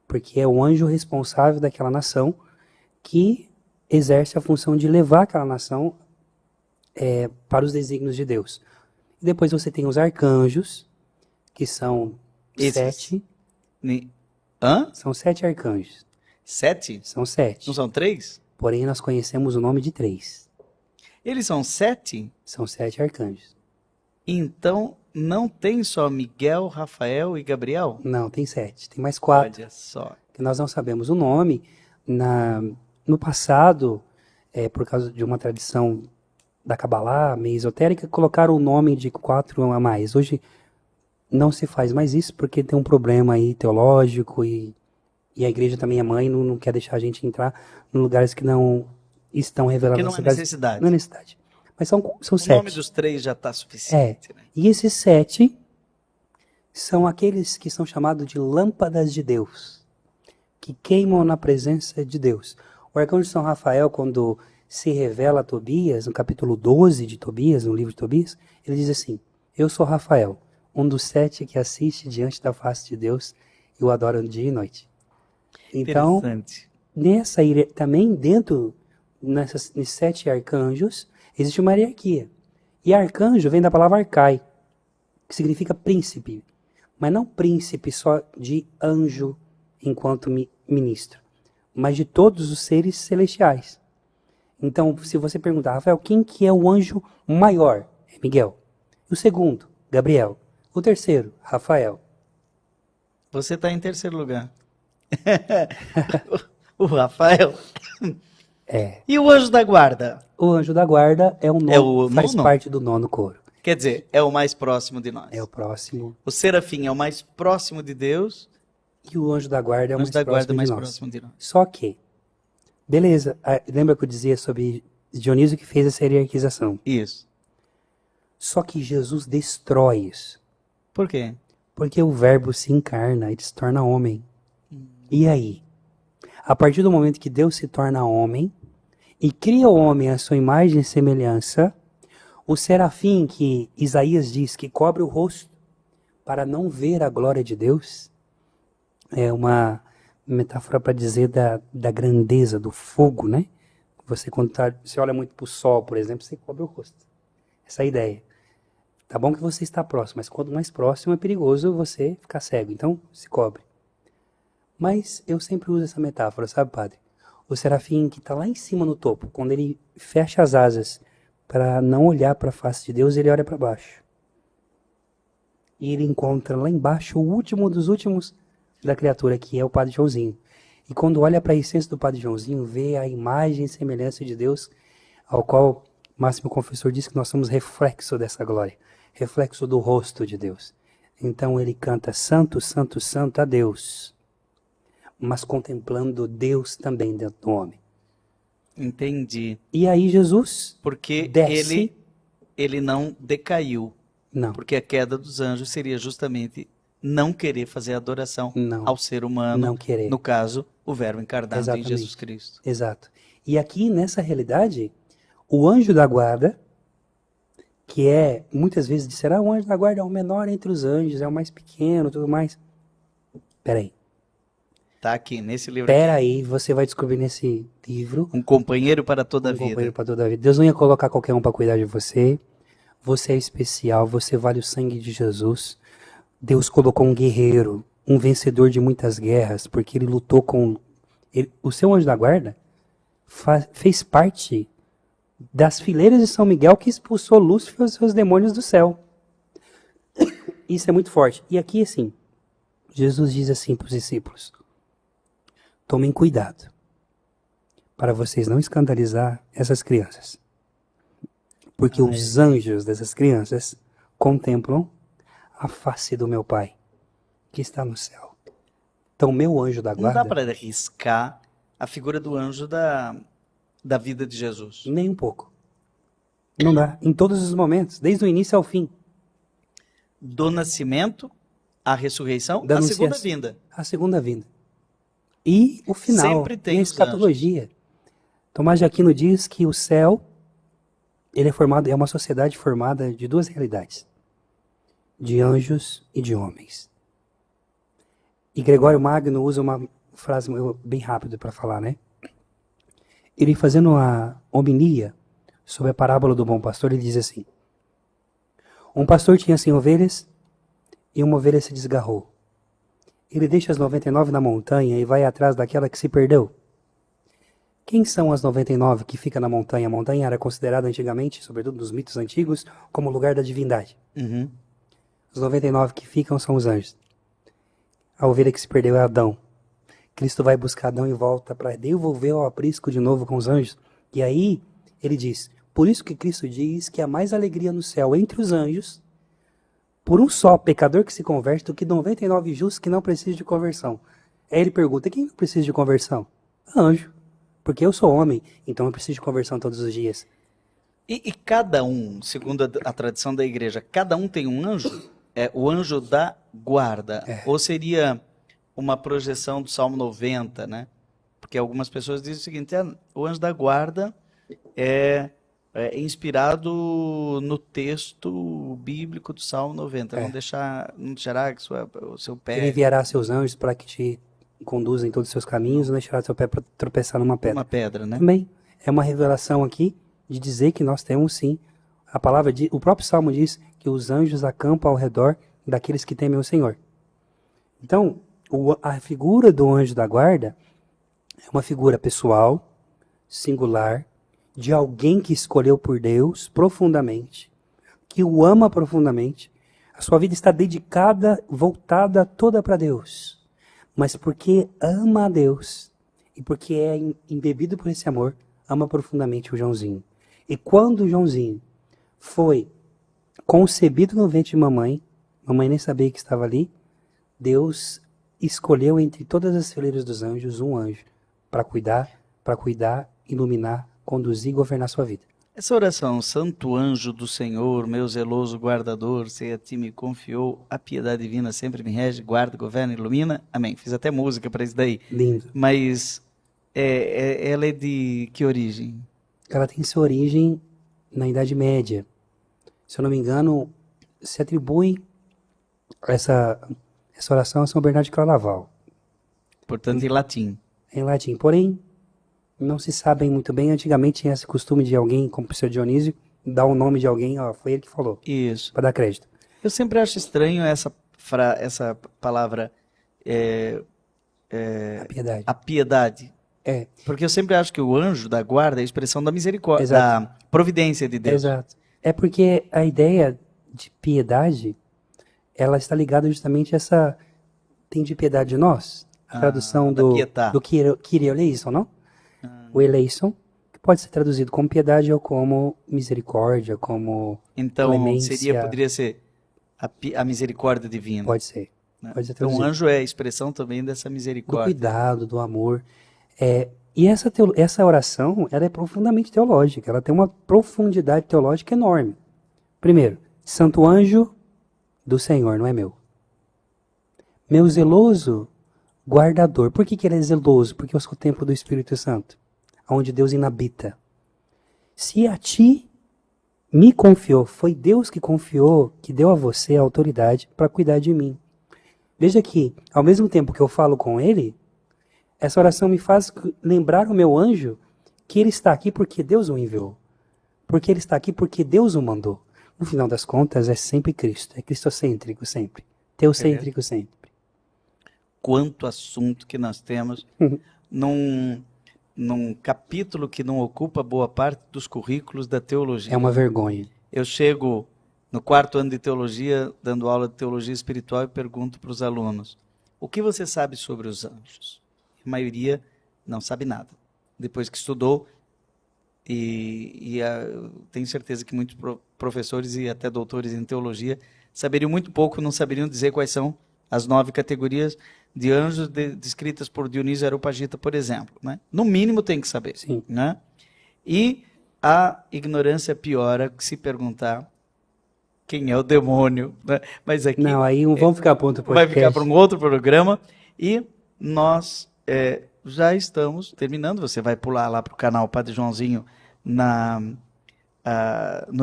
porque é o anjo responsável daquela nação que exerce a função de levar aquela nação para os desígnios de Deus. E depois você tem os arcanjos, que são sete. São 7 arcanjos. 7? São 7. Não são 3? Porém, nós conhecemos o nome de 3. Eles são 7? São 7 arcanjos. Então, não tem só Miguel, Rafael e Gabriel? Não, tem 7. Tem mais 4. Olha só. Que nós não sabemos o nome. No passado, por causa de uma tradição da Kabbalah, meio esotérica, colocaram o nome de 4 a mais. Hoje não se faz mais isso, porque tem um problema aí teológico e a igreja também é mãe, não quer deixar a gente entrar em lugares que não estão revelados. Que não é necessidade. Não é necessidade. Mas são 7. O nome dos 3 já está suficiente. Né? E esses 7 são aqueles que são chamados de lâmpadas de Deus, que queimam na presença de Deus. O arcanjo São Rafael, quando se revela a Tobias, no capítulo 12 de Tobias, no livro de Tobias, ele diz assim: eu sou Rafael, um dos 7 que assiste diante da face de Deus e o adora dia e noite. Então, também dentro nesses 7 arcanjos, existe uma hierarquia. E arcanjo vem da palavra arcai, que significa príncipe. Mas não príncipe só de anjo enquanto ministro, mas de todos os seres celestiais. Então, se você perguntar, Rafael, quem que é o anjo maior? É Miguel. O segundo, Gabriel. O terceiro, Rafael. Você está em terceiro lugar. O Rafael. E o anjo da guarda? O anjo da guarda é faz parte do 9º coro. Quer dizer, é o mais próximo de nós. É o próximo. O serafim é o mais próximo de Deus. E o anjo da guarda é o mais próximo de nós. Só que, beleza, lembra que eu dizia sobre Dionísio que fez essa hierarquização? Isso. Só que Jesus destrói isso. Por quê? Porque o verbo se encarna e se torna homem. E aí? A partir do momento que Deus se torna homem e cria o homem à sua imagem e semelhança, o serafim que Isaías diz que cobre o rosto para não ver a glória de Deus, é uma metáfora para dizer da grandeza, do fogo, né? Você quando você olha muito para o sol, por exemplo, você cobre o rosto. Essa é a ideia. Tá bom que você está próximo, mas quanto mais próximo é perigoso você ficar cego, então se cobre. Mas eu sempre uso essa metáfora, sabe, padre? O serafim que está lá em cima no topo, quando ele fecha as asas para não olhar para a face de Deus, ele olha para baixo. E ele encontra lá embaixo o último dos últimos da criatura, que é o Padre Joãozinho. E quando olha para a essência do Padre Joãozinho, vê a imagem e semelhança de Deus, ao qual o Máximo Confessor diz que nós somos reflexo dessa glória, reflexo do rosto de Deus. Então ele canta Santo, Santo, Santo a Deus, mas contemplando Deus também dentro do homem. Entendi. E aí Jesus Porque desce. ele não decaiu. Não, Porque a queda dos anjos seria justamente não querer fazer adoração Não. ao ser humano. Não querer. No caso, o Verbo encarnado Exatamente. em Jesus Cristo. Exato. E aqui, nessa realidade, o anjo da guarda, que é, muitas vezes disseram, o anjo da guarda é o menor entre os anjos, é o mais pequeno, tudo mais. Peraí. Está aqui, nesse livro aqui. Peraí, você vai descobrir nesse livro, Um companheiro para toda a um vida. companheiro para toda a vida. Deus não ia colocar qualquer um para cuidar de você. Você é especial, você vale o sangue de Jesus. Deus colocou um guerreiro, um vencedor de muitas guerras, porque ele lutou com... o seu anjo da guarda fez parte das fileiras de São Miguel que expulsou Lúcifer e os seus demônios do céu. Isso é muito forte. E aqui, assim, Jesus diz assim para os discípulos, tomem cuidado para vocês não escandalizar essas crianças. Porque os anjos dessas crianças contemplam a face do meu Pai, que está no céu. Então, meu anjo da Não guarda... dá para arriscar a figura do anjo da vida de Jesus. Nem um pouco. Não dá. Em todos os momentos, desde o início ao fim. Do nascimento, à ressurreição, Da à segunda anunciação. vinda. A segunda vinda. E o final, Sempre tem e a os escatologia. Tomás de Aquino diz que o céu, ele é uma sociedade formada de duas realidades. De anjos e de homens. E Gregório Magno usa uma frase bem rápida para falar, né? Ele fazendo uma homilia sobre a parábola do bom pastor, ele diz assim: um pastor tinha 100 ovelhas e uma ovelha se desgarrou. Ele deixa as 99 na montanha e vai atrás daquela que se perdeu. Quem são as 99 que ficam na montanha? A montanha era considerada antigamente, sobretudo nos mitos antigos, como lugar da divindade. Uhum. Os 99 que ficam são os anjos. A ovelha que se perdeu é Adão. Cristo vai buscar Adão e volta para devolver ao aprisco de novo com os anjos. E aí, ele diz, por isso que Cristo diz que há mais alegria no céu entre os anjos, por um só pecador que se converte, do que 99 justos que não precisam de conversão. Aí ele pergunta, quem precisa de conversão? Anjo. Porque eu sou homem, então eu preciso de conversão todos os dias. E cada um, segundo a tradição da igreja, cada um tem um anjo? É o anjo da guarda. Ou seria uma projeção do Salmo 90, né? Porque algumas pessoas dizem o seguinte, o anjo da guarda é inspirado no texto bíblico do Salmo 90. Não deixará que o seu pé... Ele enviará seus anjos para que te conduzam em todos os seus caminhos, não deixará seu pé para tropeçar numa pedra. Uma pedra, né? Também é uma revelação aqui de dizer que nós temos sim, o próprio Salmo diz que os anjos acampam ao redor daqueles que temem o Senhor. Então, a figura do anjo da guarda é uma figura pessoal, singular, de alguém que escolheu por Deus profundamente, que o ama profundamente. A sua vida está dedicada, voltada toda para Deus. Mas porque ama a Deus e porque é embebido por esse amor, ama profundamente o Joãozinho. E quando o Joãozinho foi concebido no ventre de mamãe nem sabia que estava ali, Deus escolheu entre todas as fileiras dos anjos um anjo para cuidar, iluminar, conduzir e governar sua vida. Essa oração, Santo Anjo do Senhor, meu zeloso guardador, se a ti me confiou, a piedade divina sempre me rege, guarda, governa, ilumina. Amém. Fiz até música para isso daí. Lindo. Mas ela é de que origem? Ela tem sua origem na Idade Média. Se eu não me engano, se atribui essa oração a São Bernardo de Claraval. Portanto, em latim. Em latim. Porém, não se sabem muito bem. Antigamente tinha esse costume de alguém, como o Sr. Dionísio, dar o nome de alguém, foi ele que falou. Isso. Para dar crédito. Eu sempre acho estranho essa palavra, A piedade. a piedade. É, Porque eu sempre acho que o anjo da guarda é a expressão da misericórdia, Exato. da providência de Deus. exato. É porque a ideia de piedade, ela está ligada justamente a essa... Tem de piedade de nós? A tradução Da pietà. do Kyrie eleison, não? O eleison, que pode ser traduzido como piedade ou como misericórdia, como Então, clemência. poderia ser a misericórdia divina. Pode ser. Né? Pode ser Então, o traduzido. anjo é a expressão também dessa Do misericórdia. cuidado, do amor. E essa oração, ela é profundamente teológica. Ela tem uma profundidade teológica enorme. Primeiro, santo anjo do Senhor, não é meu. Meu zeloso guardador. Por que ele é zeloso? Porque eu sou o templo do Espírito Santo, onde Deus inabita. Se a ti me confiou, foi Deus que confiou, que deu a você a autoridade para cuidar de mim. Veja que, ao mesmo tempo que eu falo com ele, essa oração me faz lembrar o meu anjo que ele está aqui porque Deus o enviou. Porque ele está aqui porque Deus o mandou. No final das contas, é sempre Cristo. É cristocêntrico sempre. Teocêntrico sempre. Quanto assunto que nós temos num capítulo que não ocupa boa parte dos currículos da teologia. É uma vergonha. Eu chego no 4º ano de teologia, dando aula de teologia espiritual, e pergunto para os alunos: o que você sabe sobre os anjos? A maioria não sabe nada. Depois que estudou, tenho certeza que muitos professores e até doutores em teologia saberiam muito pouco, não saberiam dizer quais são as 9 categorias de anjos descritas por Dionísio Areopagita, por exemplo. Né? No mínimo tem que saber. Sim. Né? E a ignorância piora se perguntar quem é o demônio. Né? Mas aqui Não, aí vamos ficar para outro vai podcast. ficar para um outro programa. E nós já estamos terminando. Você vai pular lá para o canal Padre Joãozinho no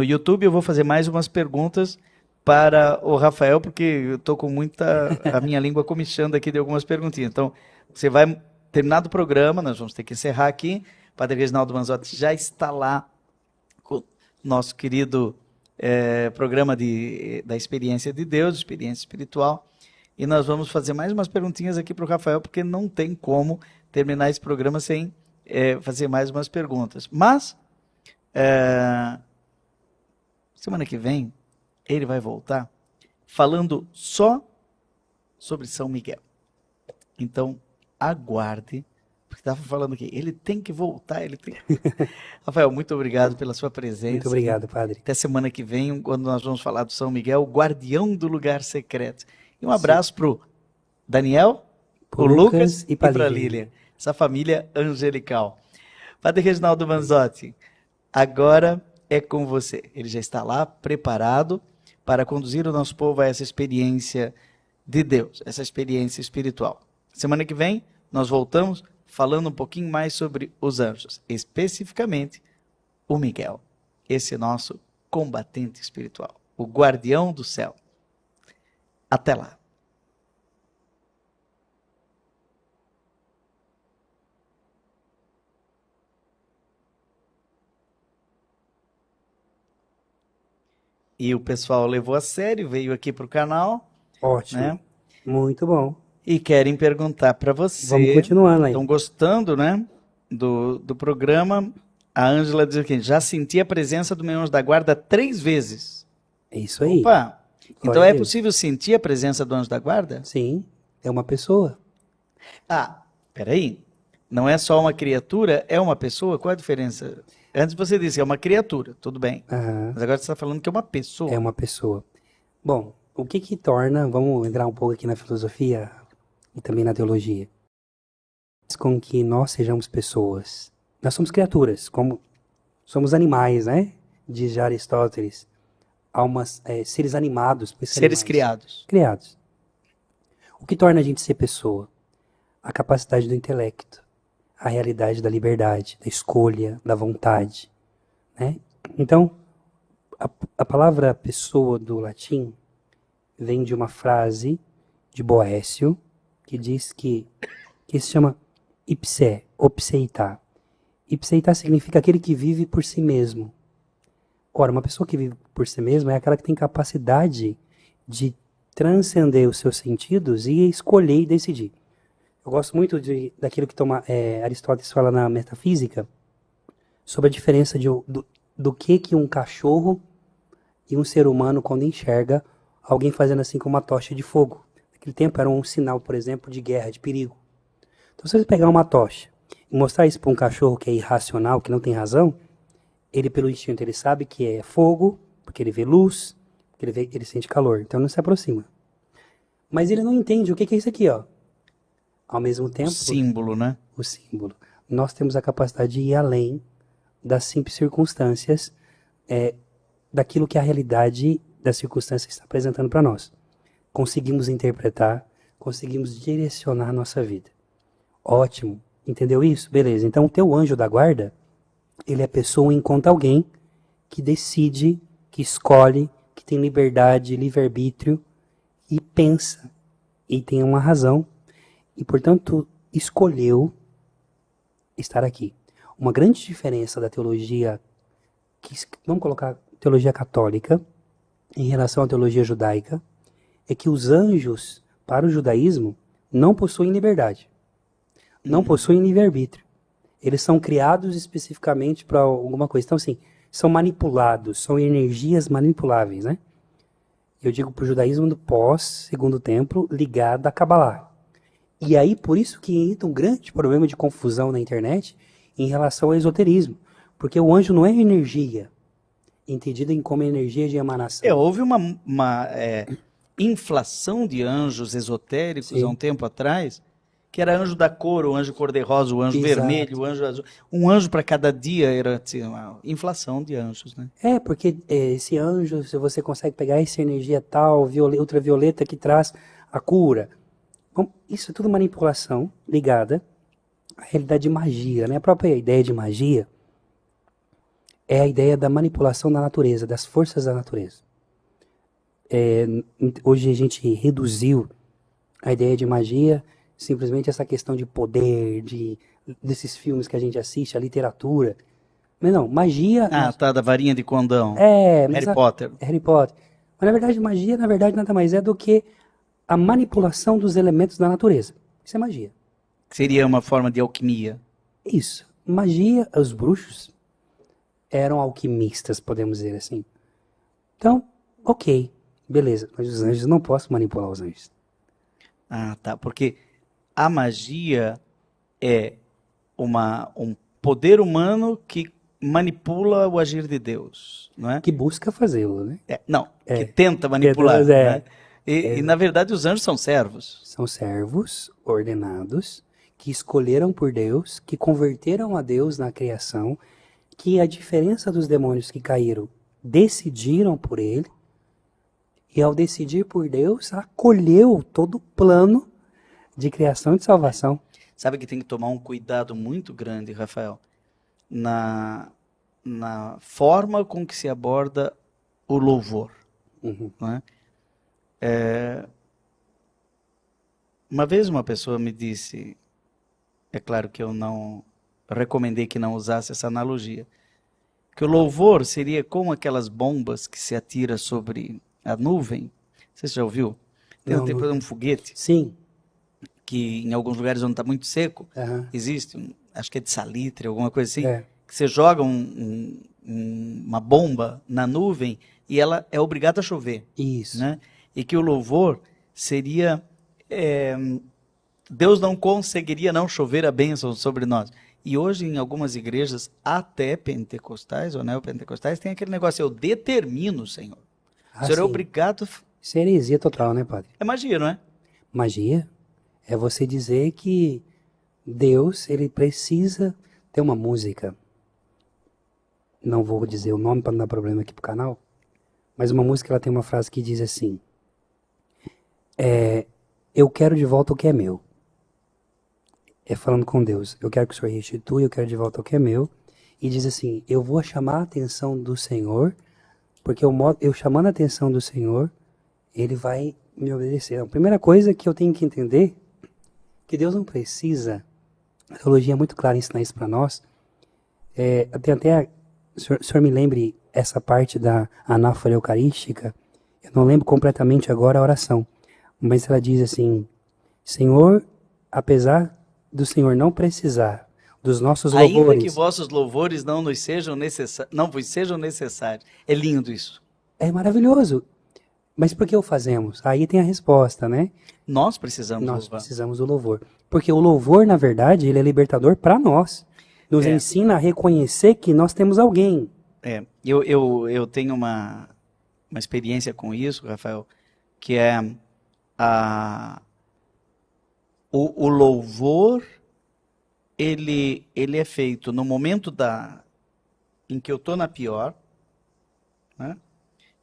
YouTube. Eu vou fazer mais umas perguntas para o Rafael, porque eu estou com a minha língua comichando aqui de algumas perguntinhas. Então, você vai terminar do programa, nós vamos ter que encerrar aqui. O Padre Reginaldo Manzotti já está lá com o nosso querido programa da Experiência de Deus, Experiência Espiritual. E nós vamos fazer mais umas perguntinhas aqui para o Rafael, porque não tem como terminar esse programa sem fazer mais umas perguntas. Mas, semana que vem, ele vai voltar falando só sobre São Miguel. Então, aguarde, porque estava falando aqui, ele tem que voltar, Rafael, muito obrigado pela sua presença. Muito obrigado, Padre. Até semana que vem, quando nós vamos falar do São Miguel, o guardião do lugar secreto. E um abraço para o Daniel, o Lucas e para a Lília, essa família angelical. Padre Reginaldo Manzotti, agora é com você. Ele já está lá preparado para conduzir o nosso povo a essa experiência de Deus, essa experiência espiritual. Semana que vem, nós voltamos falando um pouquinho mais sobre os anjos, especificamente o Miguel, esse nosso combatente espiritual, o guardião do céu. Até lá. E o pessoal levou a sério, veio aqui para o canal. Ótimo. Né? Muito bom. E querem perguntar para você. Vamos continuando aí. Estão gostando, né? Do programa. A Ângela diz aqui: já senti a presença do meu anjo da guarda 3 vezes. É isso aí. Opa! Então Glória a é Deus. possível sentir a presença do anjo da guarda? Sim, é uma pessoa. Ah, peraí. Não é só uma criatura, é uma pessoa? Qual a diferença? Antes você disse que é uma criatura, tudo bem. Aham. Mas agora você está falando que é uma pessoa. É uma pessoa. Bom, o que torna, vamos entrar um pouco aqui na filosofia e também na teologia, com que nós sejamos pessoas. Nós somos criaturas, como somos animais, né? Diz já Aristóteles. Almas, seres animados. Seres criados. Criados. O que torna a gente ser pessoa? A capacidade do intelecto, a realidade da liberdade, da escolha, da vontade, né? Então, a palavra pessoa do latim vem de uma frase de Boécio, que diz que se chama ipse, opseita. Ipseita significa aquele que vive por si mesmo. Ora, uma pessoa que vive por si mesma é aquela que tem capacidade de transcender os seus sentidos e escolher e decidir. Eu gosto muito daquilo que Aristóteles fala na Metafísica, sobre a diferença do que um cachorro e um ser humano, quando enxerga alguém fazendo assim com uma tocha de fogo. Naquele tempo era um sinal, por exemplo, de guerra, de perigo. Então, se você pegar uma tocha e mostrar isso para um cachorro que é irracional, que não tem razão, ele, pelo instinto, ele sabe que é fogo, porque ele vê luz, porque ele sente calor. Então, não se aproxima. Mas ele não entende o que é isso aqui, ó. Ao mesmo tempo... O símbolo, né? O símbolo. Nós temos a capacidade de ir além das simples circunstâncias, daquilo que a realidade das circunstâncias está apresentando para nós. Conseguimos interpretar, conseguimos direcionar a nossa vida. Ótimo. Entendeu isso? Beleza. Então, o teu anjo da guarda, ele é pessoa enquanto alguém que decide, que escolhe, que tem liberdade, livre-arbítrio e pensa. E tem uma razão. E, portanto, escolheu estar aqui. Uma grande diferença da teologia, vamos colocar teologia católica, em relação à teologia judaica, é que os anjos, para o judaísmo, não possuem liberdade. Não possuem livre-arbítrio. Eles são criados especificamente para alguma coisa. Então, assim, são manipulados, são energias manipuláveis, né? Eu digo para o judaísmo do pós-segundo templo, ligado a Kabbalah. E aí, por isso que entra um grande problema de confusão na internet em relação ao esoterismo. Porque o anjo não é energia, entendida como energia de emanação. Houve uma inflação de anjos esotéricos Sim. há um tempo atrás, que era anjo da cor, o anjo cor-de-rosa, o anjo Exato. vermelho, o anjo azul. Um anjo para cada dia era assim, uma inflação de anjos, né? Porque esse anjo, se você consegue pegar essa energia tal, ultravioleta que traz a cura. Bom, isso é tudo manipulação ligada à realidade de magia, né? A própria ideia de magia é a ideia da manipulação da natureza, das forças da natureza. Hoje a gente reduziu a ideia de magia simplesmente essa questão de poder, desses filmes que a gente assiste, a literatura. Mas não, magia... Tá, da varinha de condão. Mas Harry Potter. Harry Potter. Mas na verdade, magia, nada mais é do que a manipulação dos elementos da natureza. Isso é magia. Seria uma forma de alquimia. Isso. Magia, os bruxos eram alquimistas, podemos dizer assim. Então, ok, beleza. Mas os anjos, não posso manipular os anjos. Tá, porque a magia é um poder humano que manipula o agir de Deus, não é? Que busca fazê-lo, né? Que tenta manipular. Deus, né? E, na verdade, os anjos são servos. São servos ordenados, que escolheram por Deus, que converteram a Deus na criação, que a diferença dos demônios que caíram, decidiram por ele, e ao decidir por Deus, acolheu todo o plano de criação e de salvação. Sabe que tem que tomar um cuidado muito grande, Rafael, na forma com que se aborda o louvor. Uhum. Não é? Uma vez uma pessoa me disse, é claro que eu não recomendei que não usasse essa analogia, que o louvor seria como aquelas bombas que se atira sobre a nuvem. Você já ouviu? Tem um foguete. Sim. Que em alguns lugares onde está muito seco, existe, acho que é de salitre, alguma coisa assim, que você joga uma bomba na nuvem e ela é obrigada a chover. Isso. Né? E que o louvor seria... Deus não conseguiria não chover a bênção sobre nós. E hoje, em algumas igrejas, até pentecostais ou neopentecostais, tem aquele negócio, eu determino, Senhor. O Senhor é obrigado... Isso é heresia total, né, padre? É magia, não é? Magia é você dizer que Deus, ele precisa ter uma música. Não vou dizer o nome para não dar problema aqui pro canal, mas uma música, ela tem uma frase que diz assim: eu quero de volta o que é meu. É falando com Deus. Eu quero que o Senhor restitui, eu quero de volta o que é meu. E diz assim: eu vou chamar a atenção do Senhor, porque eu chamando a atenção do Senhor, ele vai me obedecer. A primeira coisa que eu tenho que entender, que Deus não precisa, a teologia é muito clara em ensinar isso para nós. O senhor me lembre essa parte da anáfora eucarística, eu não lembro completamente agora a oração, mas ela diz assim: Senhor, apesar do Senhor não precisar dos nossos Ainda que louvores, vossos louvores não vos sejam necessários. É lindo isso. é maravilhoso. Mas por que o fazemos? Aí tem a resposta, né? Nós precisamos Nós louvar. precisamos do louvor. Porque o louvor, na verdade, ele é libertador para nós. Nos É. ensina a reconhecer que nós temos alguém. Eu tenho uma experiência com isso, Rafael, que é o louvor, ele é feito no momento em que eu estou na pior, né?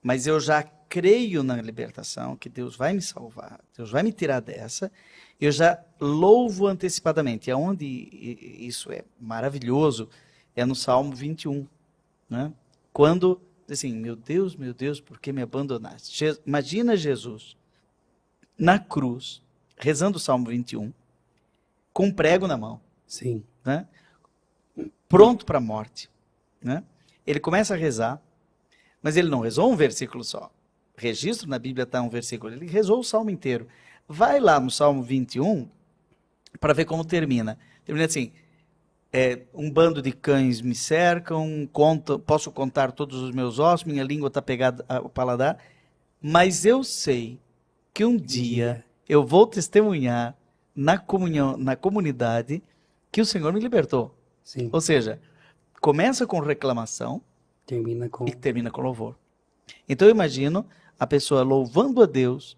Mas eu já creio na libertação, que Deus vai me salvar, Deus vai me tirar dessa, eu já louvo antecipadamente. E aonde isso é maravilhoso é no Salmo 21, né? Quando, assim, meu Deus, por que me abandonaste? Imagina Jesus na cruz, rezando o Salmo 21, com um prego na mão, Sim. né? Pronto para a morte, né? Ele começa a rezar, mas ele não rezou um versículo só. Registro na Bíblia está um versículo, ele rezou o Salmo inteiro. Vai lá no Salmo 21 para ver como termina. Termina assim: um bando de cães me cercam, posso contar todos os meus ossos, minha língua está pegada ao paladar, mas eu sei que um dia eu vou testemunhar na comunidade, que o Senhor me libertou. Sim. Ou seja, começa com reclamação Termina com... e termina com louvor. Então eu imagino a pessoa louvando a Deus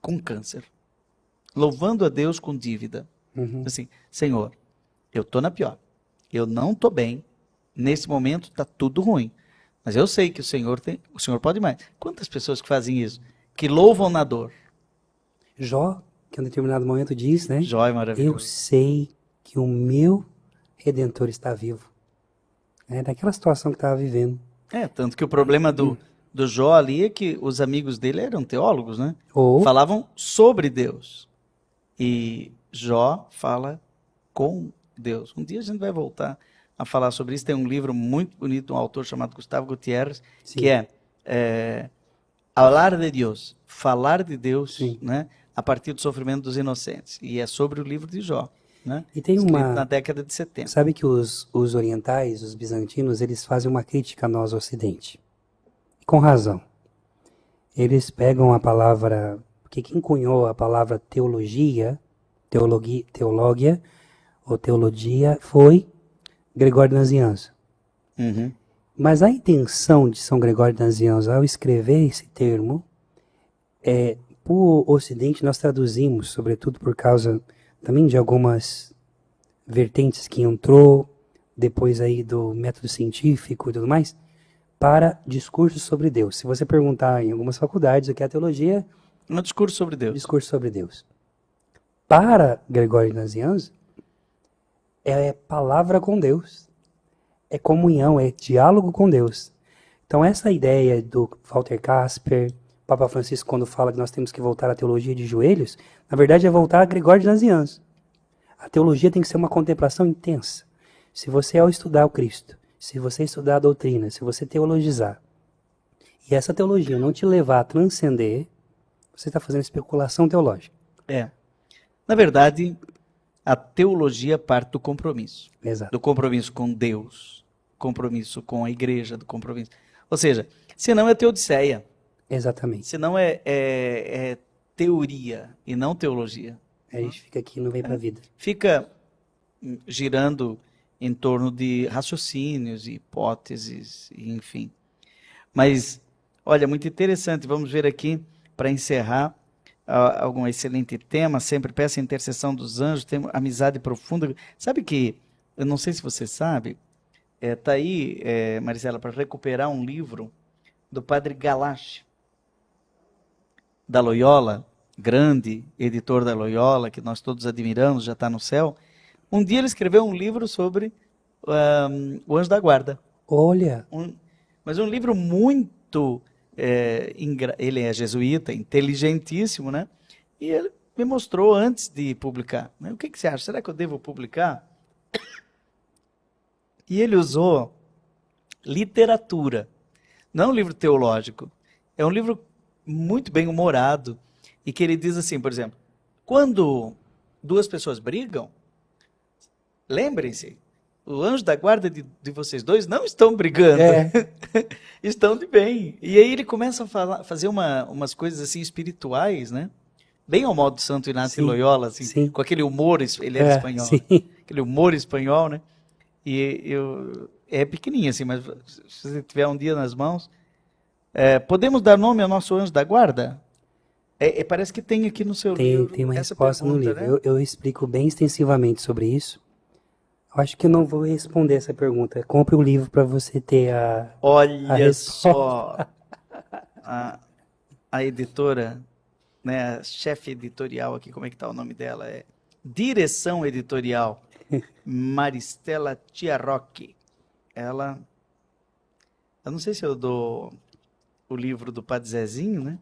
com câncer, louvando a Deus com dívida. Uhum. Assim, Senhor, eu estou na pior, eu não estou bem, nesse momento está tudo ruim, mas eu sei que o Senhor pode mais. Quantas pessoas que fazem isso? Que louvam na dor. Jó, que em um determinado momento diz, né? Jó é maravilhoso. Eu sei que o meu Redentor está vivo. É daquela situação que estava vivendo. Tanto que o problema do Jó ali é que os amigos dele eram teólogos, né? Ou Falavam sobre Deus. E Jó fala com Deus. Um dia a gente vai voltar a falar sobre isso. Tem um livro muito bonito de um autor chamado Gustavo Gutiérrez, Sim. que é Hablar de Deus, falar de Deus, Sim. né, a partir do sofrimento dos inocentes. E é sobre o livro de Jó, né? E tem Escrito uma... na década de 70. Sabe que os orientais, os bizantinos, eles fazem uma crítica a nós, Ocidente. Com razão. Eles pegam a palavra... Porque quem cunhou a palavra teologia ou teologia foi Gregório de Nazianzo. Uhum. Mas a intenção de São Gregório de Nazianzo ao escrever esse termo, para o Ocidente nós traduzimos, sobretudo por causa também de algumas vertentes que entrou depois aí do método científico e tudo mais, para discursos sobre Deus. Se você perguntar em algumas faculdades o que é a teologia, Um discurso sobre Deus. discurso sobre Deus. Para Gregório de Nazianzo, é palavra com Deus. É comunhão, é diálogo com Deus. Então essa ideia do Walter Casper, Papa Francisco quando fala que nós temos que voltar à teologia de joelhos, na verdade é voltar a Gregório de Nazianzo. A teologia tem que ser uma contemplação intensa. Se você ao estudar o Cristo, se você estudar a doutrina, se você teologizar, e essa teologia não te levar a transcender, você está fazendo especulação teológica. Na verdade, a teologia parte do compromisso. Exato. Do compromisso com Deus, compromisso com a igreja, do compromisso. Ou seja, senão é teodiceia, Exatamente. senão é teoria e não teologia. A gente fica aqui e não vem para a vida. Fica girando em torno de raciocínios e hipóteses, enfim. Mas, olha, muito interessante. Vamos ver aqui, para encerrar, algum excelente tema. Sempre peço a intercessão dos anjos, tem amizade profunda. Sabe que, eu não sei se você sabe, está aí, Marisela, para recuperar um livro do padre Galache, da Loyola, grande editor da Loyola, que nós todos admiramos, já está no céu. Um dia ele escreveu um livro sobre o Anjo da Guarda. Olha, Mas um livro muito... ele é jesuíta, inteligentíssimo, né? E ele me mostrou antes de publicar, né? O que você acha? Será que eu devo publicar? E ele usou literatura. Não é um livro teológico. É um livro muito bem humorado. E que ele diz assim, por exemplo, quando duas pessoas brigam, lembrem-se, o anjo da guarda de vocês dois não estão brigando, estão de bem. E aí ele começa a fazer umas coisas assim espirituais, né? Bem ao modo de Santo Inácio Loyola, assim, com aquele humor, ele era espanhol, né? Aquele humor espanhol, né? É pequenininho assim, mas se você tiver um dia nas mãos, podemos dar nome ao nosso anjo da guarda? Parece que tem aqui no seu livro. Tem uma essa resposta pergunta, no livro. né? Eu explico bem extensivamente sobre isso. Eu acho que eu não vou responder essa pergunta. Compre o livro para você ter a Olha só, a editora, né, a chefe editorial aqui, como é que tá o nome dela? Direção editorial, Maristela Tiarocchi. Ela, eu não sei se eu dou o livro do Padre Zezinho, né?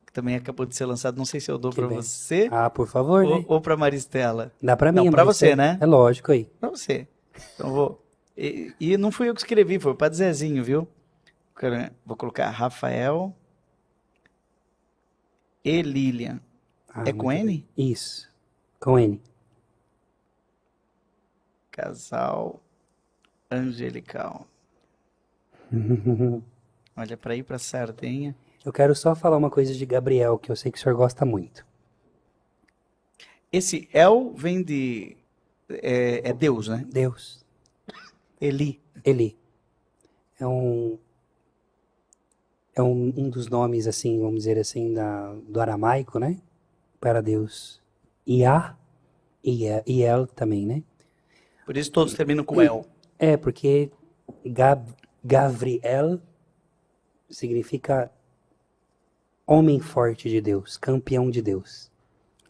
Que também acabou de ser lançado, não sei se eu dou para você. Por favor, né? Ou para Maristela. Dá para mim, não, para você, né? É lógico aí. Para você. Então vou. E não fui eu que escrevi, foi o Padre Zezinho, viu? Vou colocar Rafael e Lilian. É com N? Isso, com N. Casal angelical. Olha, para ir para Sardenha. Eu quero só falar uma coisa de Gabriel, que eu sei que o senhor gosta muito. Esse El vem de... É Deus, né? Deus. Eli. É um dos nomes, assim, vamos dizer assim, do aramaico, né? Para Deus. Iá e El também, né? Por isso todos terminam com El. Porque Gavriel significa homem forte de Deus, campeão de Deus.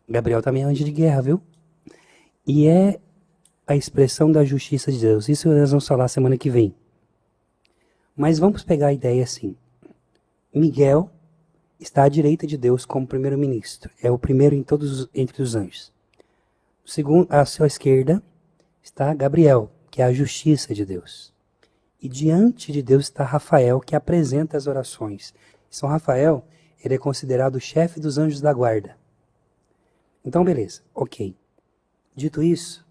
Gabriel também é anjo de guerra, viu? E é a expressão da justiça de Deus. Isso nós vamos falar semana que vem. Mas vamos pegar a ideia assim. Miguel está à direita de Deus como primeiro-ministro. É o primeiro entre os anjos. Segundo, à sua esquerda está Gabriel, que é a justiça de Deus. E diante de Deus está Rafael, que apresenta as orações. São Rafael, ele é considerado o chefe dos anjos da guarda. Então, beleza, ok. Dito isso,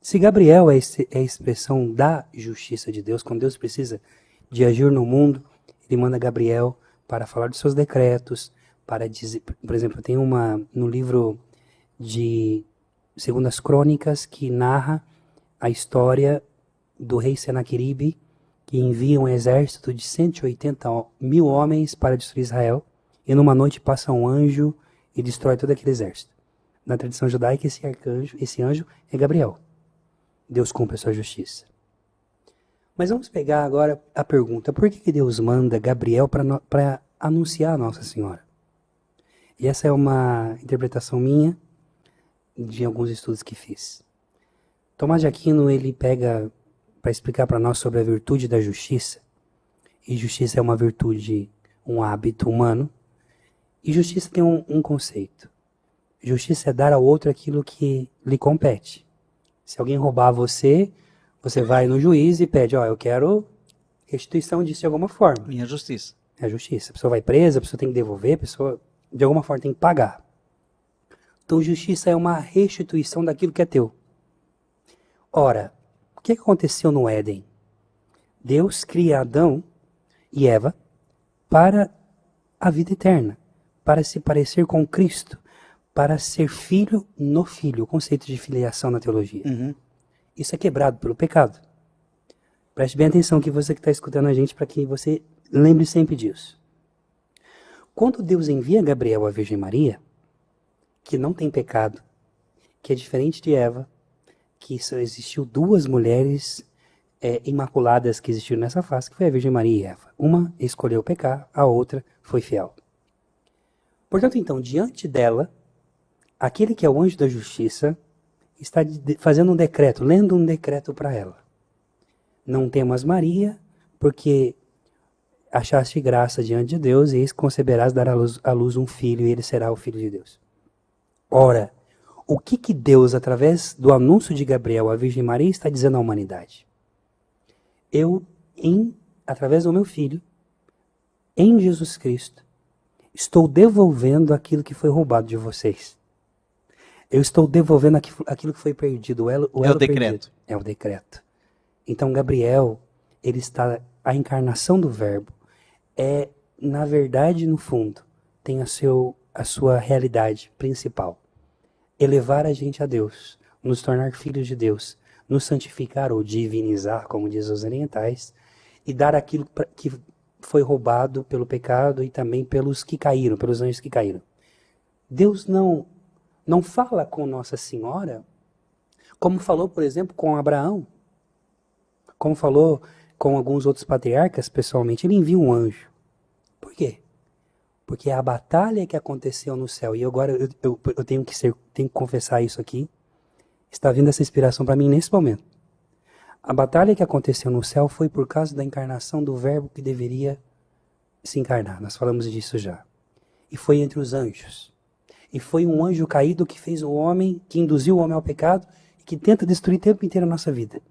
se Gabriel é a expressão da justiça de Deus, quando Deus precisa de agir no mundo, ele manda Gabriel para falar dos seus decretos, para dizer, por exemplo, tem no livro de Segundas Crônicas que narra a história do rei Senaqueribe, que envia um exército de 180.000 homens para destruir Israel, e numa noite passa um anjo e destrói todo aquele exército. Na tradição judaica, esse anjo é Gabriel. Deus cumpre a sua justiça. Mas vamos pegar agora a pergunta, por que Deus manda Gabriel para anunciar a Nossa Senhora? E essa é uma interpretação minha de alguns estudos que fiz. Tomás de Aquino, ele pega para explicar para nós sobre a virtude da justiça, e justiça é uma virtude, um hábito humano, e justiça tem um conceito. Justiça é dar ao outro aquilo que lhe compete. Se alguém roubar você vai no juiz e pede, eu quero restituição disso de alguma forma. Minha justiça. É a justiça. A pessoa vai presa, a pessoa tem que devolver, a pessoa de alguma forma tem que pagar. Então justiça é uma restituição daquilo que é teu. Ora, o que aconteceu no Éden? Deus cria Adão e Eva para a vida eterna, para se parecer com Cristo, para ser filho no filho, o conceito de filiação na teologia. Uhum. Isso é quebrado pelo pecado. Preste bem atenção que você que está escutando a gente, para que você lembre sempre disso. Quando Deus envia Gabriel à Virgem Maria, que não tem pecado, que é diferente de Eva, que só existiu duas mulheres imaculadas que existiram nessa face, que foi a Virgem Maria e Eva. Uma escolheu pecar, a outra foi fiel. Portanto, então, diante dela, aquele que é o anjo da justiça está fazendo um decreto, lendo um decreto para ela. Não temas Maria, porque achaste graça diante de Deus, e eis que conceberás, dar à luz um filho, e ele será o Filho de Deus. Ora, o que Deus, através do anúncio de Gabriel à Virgem Maria, está dizendo à humanidade? Eu, através do meu Filho, em Jesus Cristo, Estou devolvendo aquilo que foi roubado de vocês. Eu estou devolvendo aquilo que foi perdido. O elo decreto. Perdido. É o decreto. Então, Gabriel, ele está... A encarnação do Verbo é, na verdade, no fundo, tem a sua realidade principal. Elevar a gente a Deus, nos tornar filhos de Deus, nos santificar ou divinizar, como diz os orientais, e dar aquilo que foi roubado pelo pecado e também pelos que caíram, pelos anjos que caíram. Deus não fala com Nossa Senhora como falou, por exemplo, com Abraão, como falou com alguns outros patriarcas pessoalmente. Ele envia um anjo. Por quê? Porque a batalha que aconteceu no céu, e agora eu tenho que confessar isso aqui, está vindo essa inspiração para mim nesse momento. A batalha que aconteceu no céu foi por causa da encarnação do Verbo que deveria se encarnar. Nós falamos disso já. E foi entre os anjos. E foi um anjo caído que fez o homem, que induziu o homem ao pecado, e que tenta destruir o tempo inteiro a nossa vida.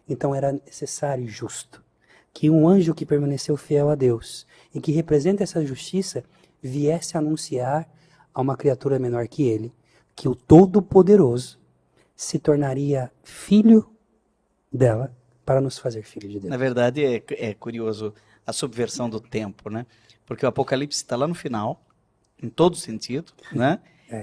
Então era necessário e justo que um anjo que permaneceu fiel a Deus e que representa essa justiça viesse anunciar a uma criatura menor que ele que o Todo-Poderoso se tornaria filho dela para nos fazer filho de Deus. Na verdade, é curioso a subversão do tempo, né? Porque o Apocalipse está lá no final, em todo sentido, né?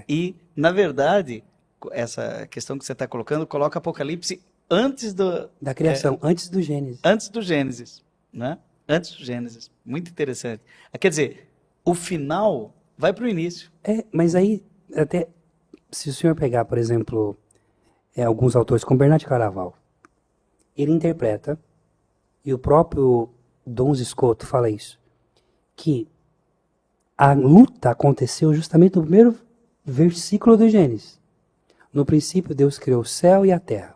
E, na verdade, essa questão que você está colocando, coloca Apocalipse antes da criação, antes do Gênesis. Antes do Gênesis, né? Antes do Gênesis. Muito interessante. Quer dizer, o final vai para o início. Mas aí, até, se o senhor pegar, por exemplo, alguns autores, como Bernard Carnaval, ele interpreta, e o próprio Dom Scoto fala isso, que a luta aconteceu justamente no primeiro versículo do Gênesis. No princípio, Deus criou o céu e a terra.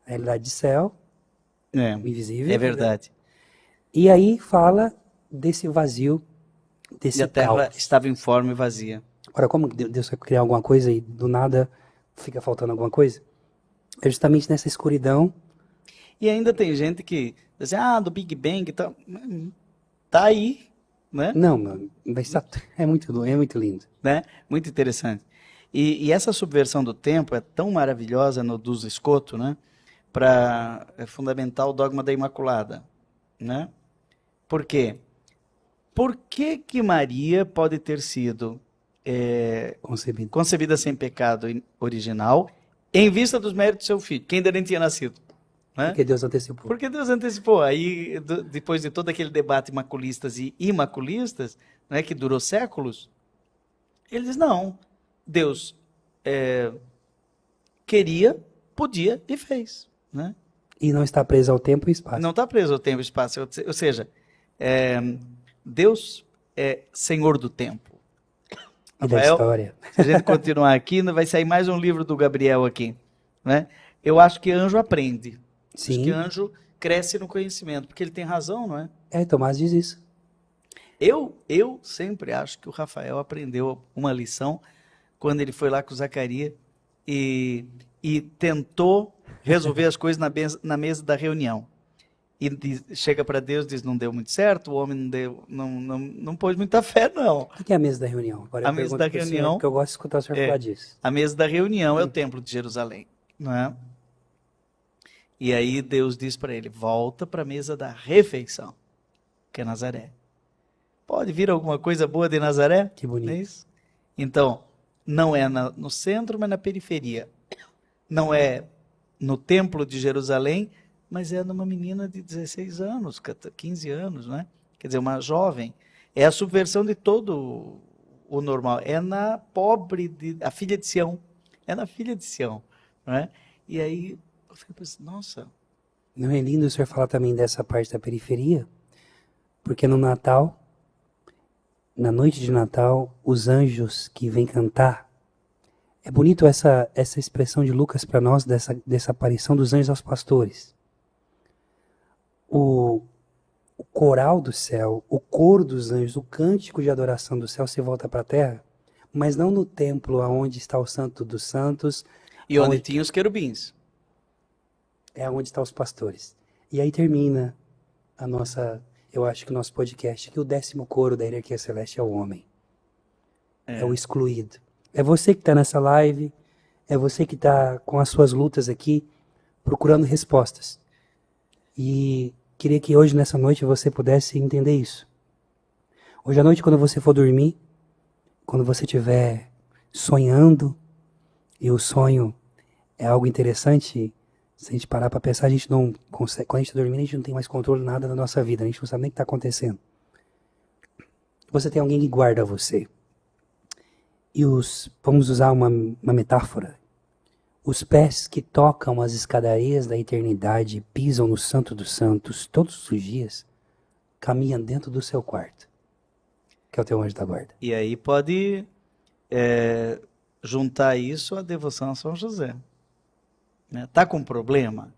A realidade de céu, invisível. É verdade. E aí fala desse vazio, desse caos. E a terra estava informe e vazia. Ora, como Deus vai criar alguma coisa e do nada fica faltando alguma coisa? É justamente nessa escuridão. E ainda tem gente que diz assim, do Big Bang, tá aí, né? Não, mas é muito lindo. Né? Muito interessante. E essa subversão do tempo é tão maravilhosa no dos Scoto, né? Para fundamentar o dogma da Imaculada, né? Por quê? Por que Maria pode ter sido concebida sem pecado original em vista dos méritos do seu filho, que ainda nem tinha nascido? Né? Porque Deus antecipou. Porque Deus antecipou. Aí, depois de todo aquele debate maculistas e imaculistas, né, que durou séculos, ele diz, não, Deus queria, podia e fez. Né? E não está preso ao tempo e espaço. Não está preso ao tempo e espaço. Ou seja, Deus é Senhor do tempo. E da história. Se a gente continuar aqui, vai sair mais um livro do Gabriel aqui. Né? Eu acho que anjo aprende. Sim. Acho que anjo cresce no conhecimento, porque ele tem razão, não é? Tomás diz isso. Eu sempre acho que o Rafael aprendeu uma lição quando ele foi lá com o Zacarias e tentou resolver as coisas na mesa da reunião. E chega para Deus e diz, não deu muito certo, o homem não pôs muita fé, não. O que é a mesa da reunião? Agora a mesa da reunião, porque eu gosto de escutar o senhor falar disso. A mesa da reunião é o templo de Jerusalém, não é? E aí Deus diz para ele, volta para a mesa da refeição, que é Nazaré. Pode vir alguma coisa boa de Nazaré? Que bonito. Não é isso? Então, não é no centro, mas na periferia. Não é no templo de Jerusalém, mas é numa menina de 16 anos, 15 anos, né? Quer dizer, uma jovem. É a subversão de todo o normal. É na pobre, a filha de Sião. É na filha de Sião. Né? E aí, eu fico pensando, nossa. Não é lindo o senhor falar também dessa parte da periferia? Porque no Natal, na noite de Natal, os anjos que vêm cantar, é bonito essa expressão de Lucas para nós, dessa aparição dos anjos aos pastores. O coral do céu, o coro dos anjos, o cântico de adoração do céu se volta para a terra, mas não no templo onde está o Santo dos Santos. E onde tinha os querubins. É onde estão os pastores. E aí termina a nossa... eu acho que o nosso podcast, que o 10º coro da hierarquia celeste é o homem. É o excluído. É você que está nessa live, é você que está com as suas lutas aqui, procurando respostas. E queria que hoje, nessa noite, você pudesse entender isso. Hoje à noite, quando você for dormir, quando você estiver sonhando, e o sonho é algo interessante, se a gente parar para pensar, a gente não consegue, quando a gente está dormindo, a gente não tem mais controle de nada da nossa vida, a gente não sabe nem o que está acontecendo. Você tem alguém que guarda você. E vamos usar uma metáfora. Os pés que tocam as escadarias da eternidade, pisam no Santo dos Santos todos os dias, caminham dentro do seu quarto, que é o teu anjo da guarda. E aí pode juntar isso à devoção a São José. Né? Tá com problema?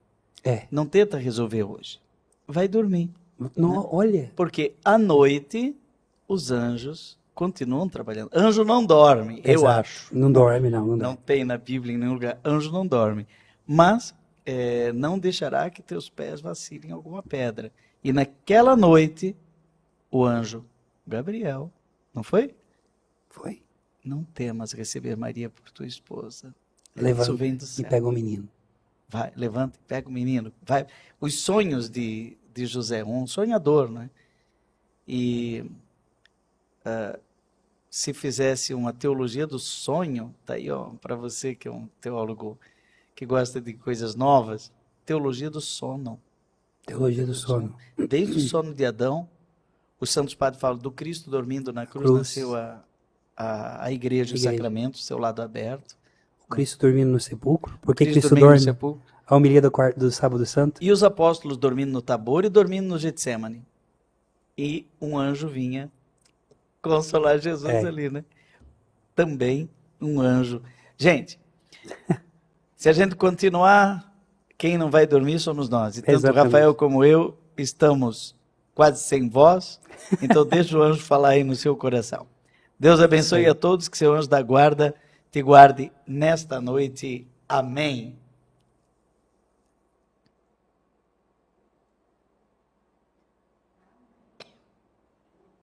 Não tenta resolver hoje. Vai dormir. Não, né? Olha. Porque à noite os anjos continuam trabalhando. Anjo não dorme, Exato. eu acho. Não dorme, não. Não tem na Bíblia em nenhum lugar. Anjo não dorme. Mas não deixará que teus pés vacilem em alguma pedra. E naquela noite, o anjo Gabriel, não foi? Foi. Não temas receber Maria por tua esposa. Levanta Isso vem do céu. e pega o menino. Vai, levanta e pega o menino. Vai. Os sonhos de José, um sonhador, né? E se fizesse uma teologia do sonho, tá aí, ó, para você que é um teólogo que gosta de coisas novas, teologia do sono. Teologia do sono. Desde o sono de Adão, os santos padres falam do Cristo dormindo na cruz. Nasceu a igreja, os sacramentos, seu lado aberto. O Cristo dormindo no sepulcro. Por que Cristo dormindo dorme? no sepulcro. A homilia do Sábado Santo. E os apóstolos dormindo no Tabor e dormindo no Getsemane. E um anjo vinha consolar Jesus ali, né? Também um anjo. Gente, se a gente continuar, quem não vai dormir somos nós. E tanto Exatamente. o Rafael como eu estamos quase sem voz, então deixa o anjo falar aí no seu coração. Deus abençoe a todos, que seu anjo da guarda te guarde nesta noite. Amém.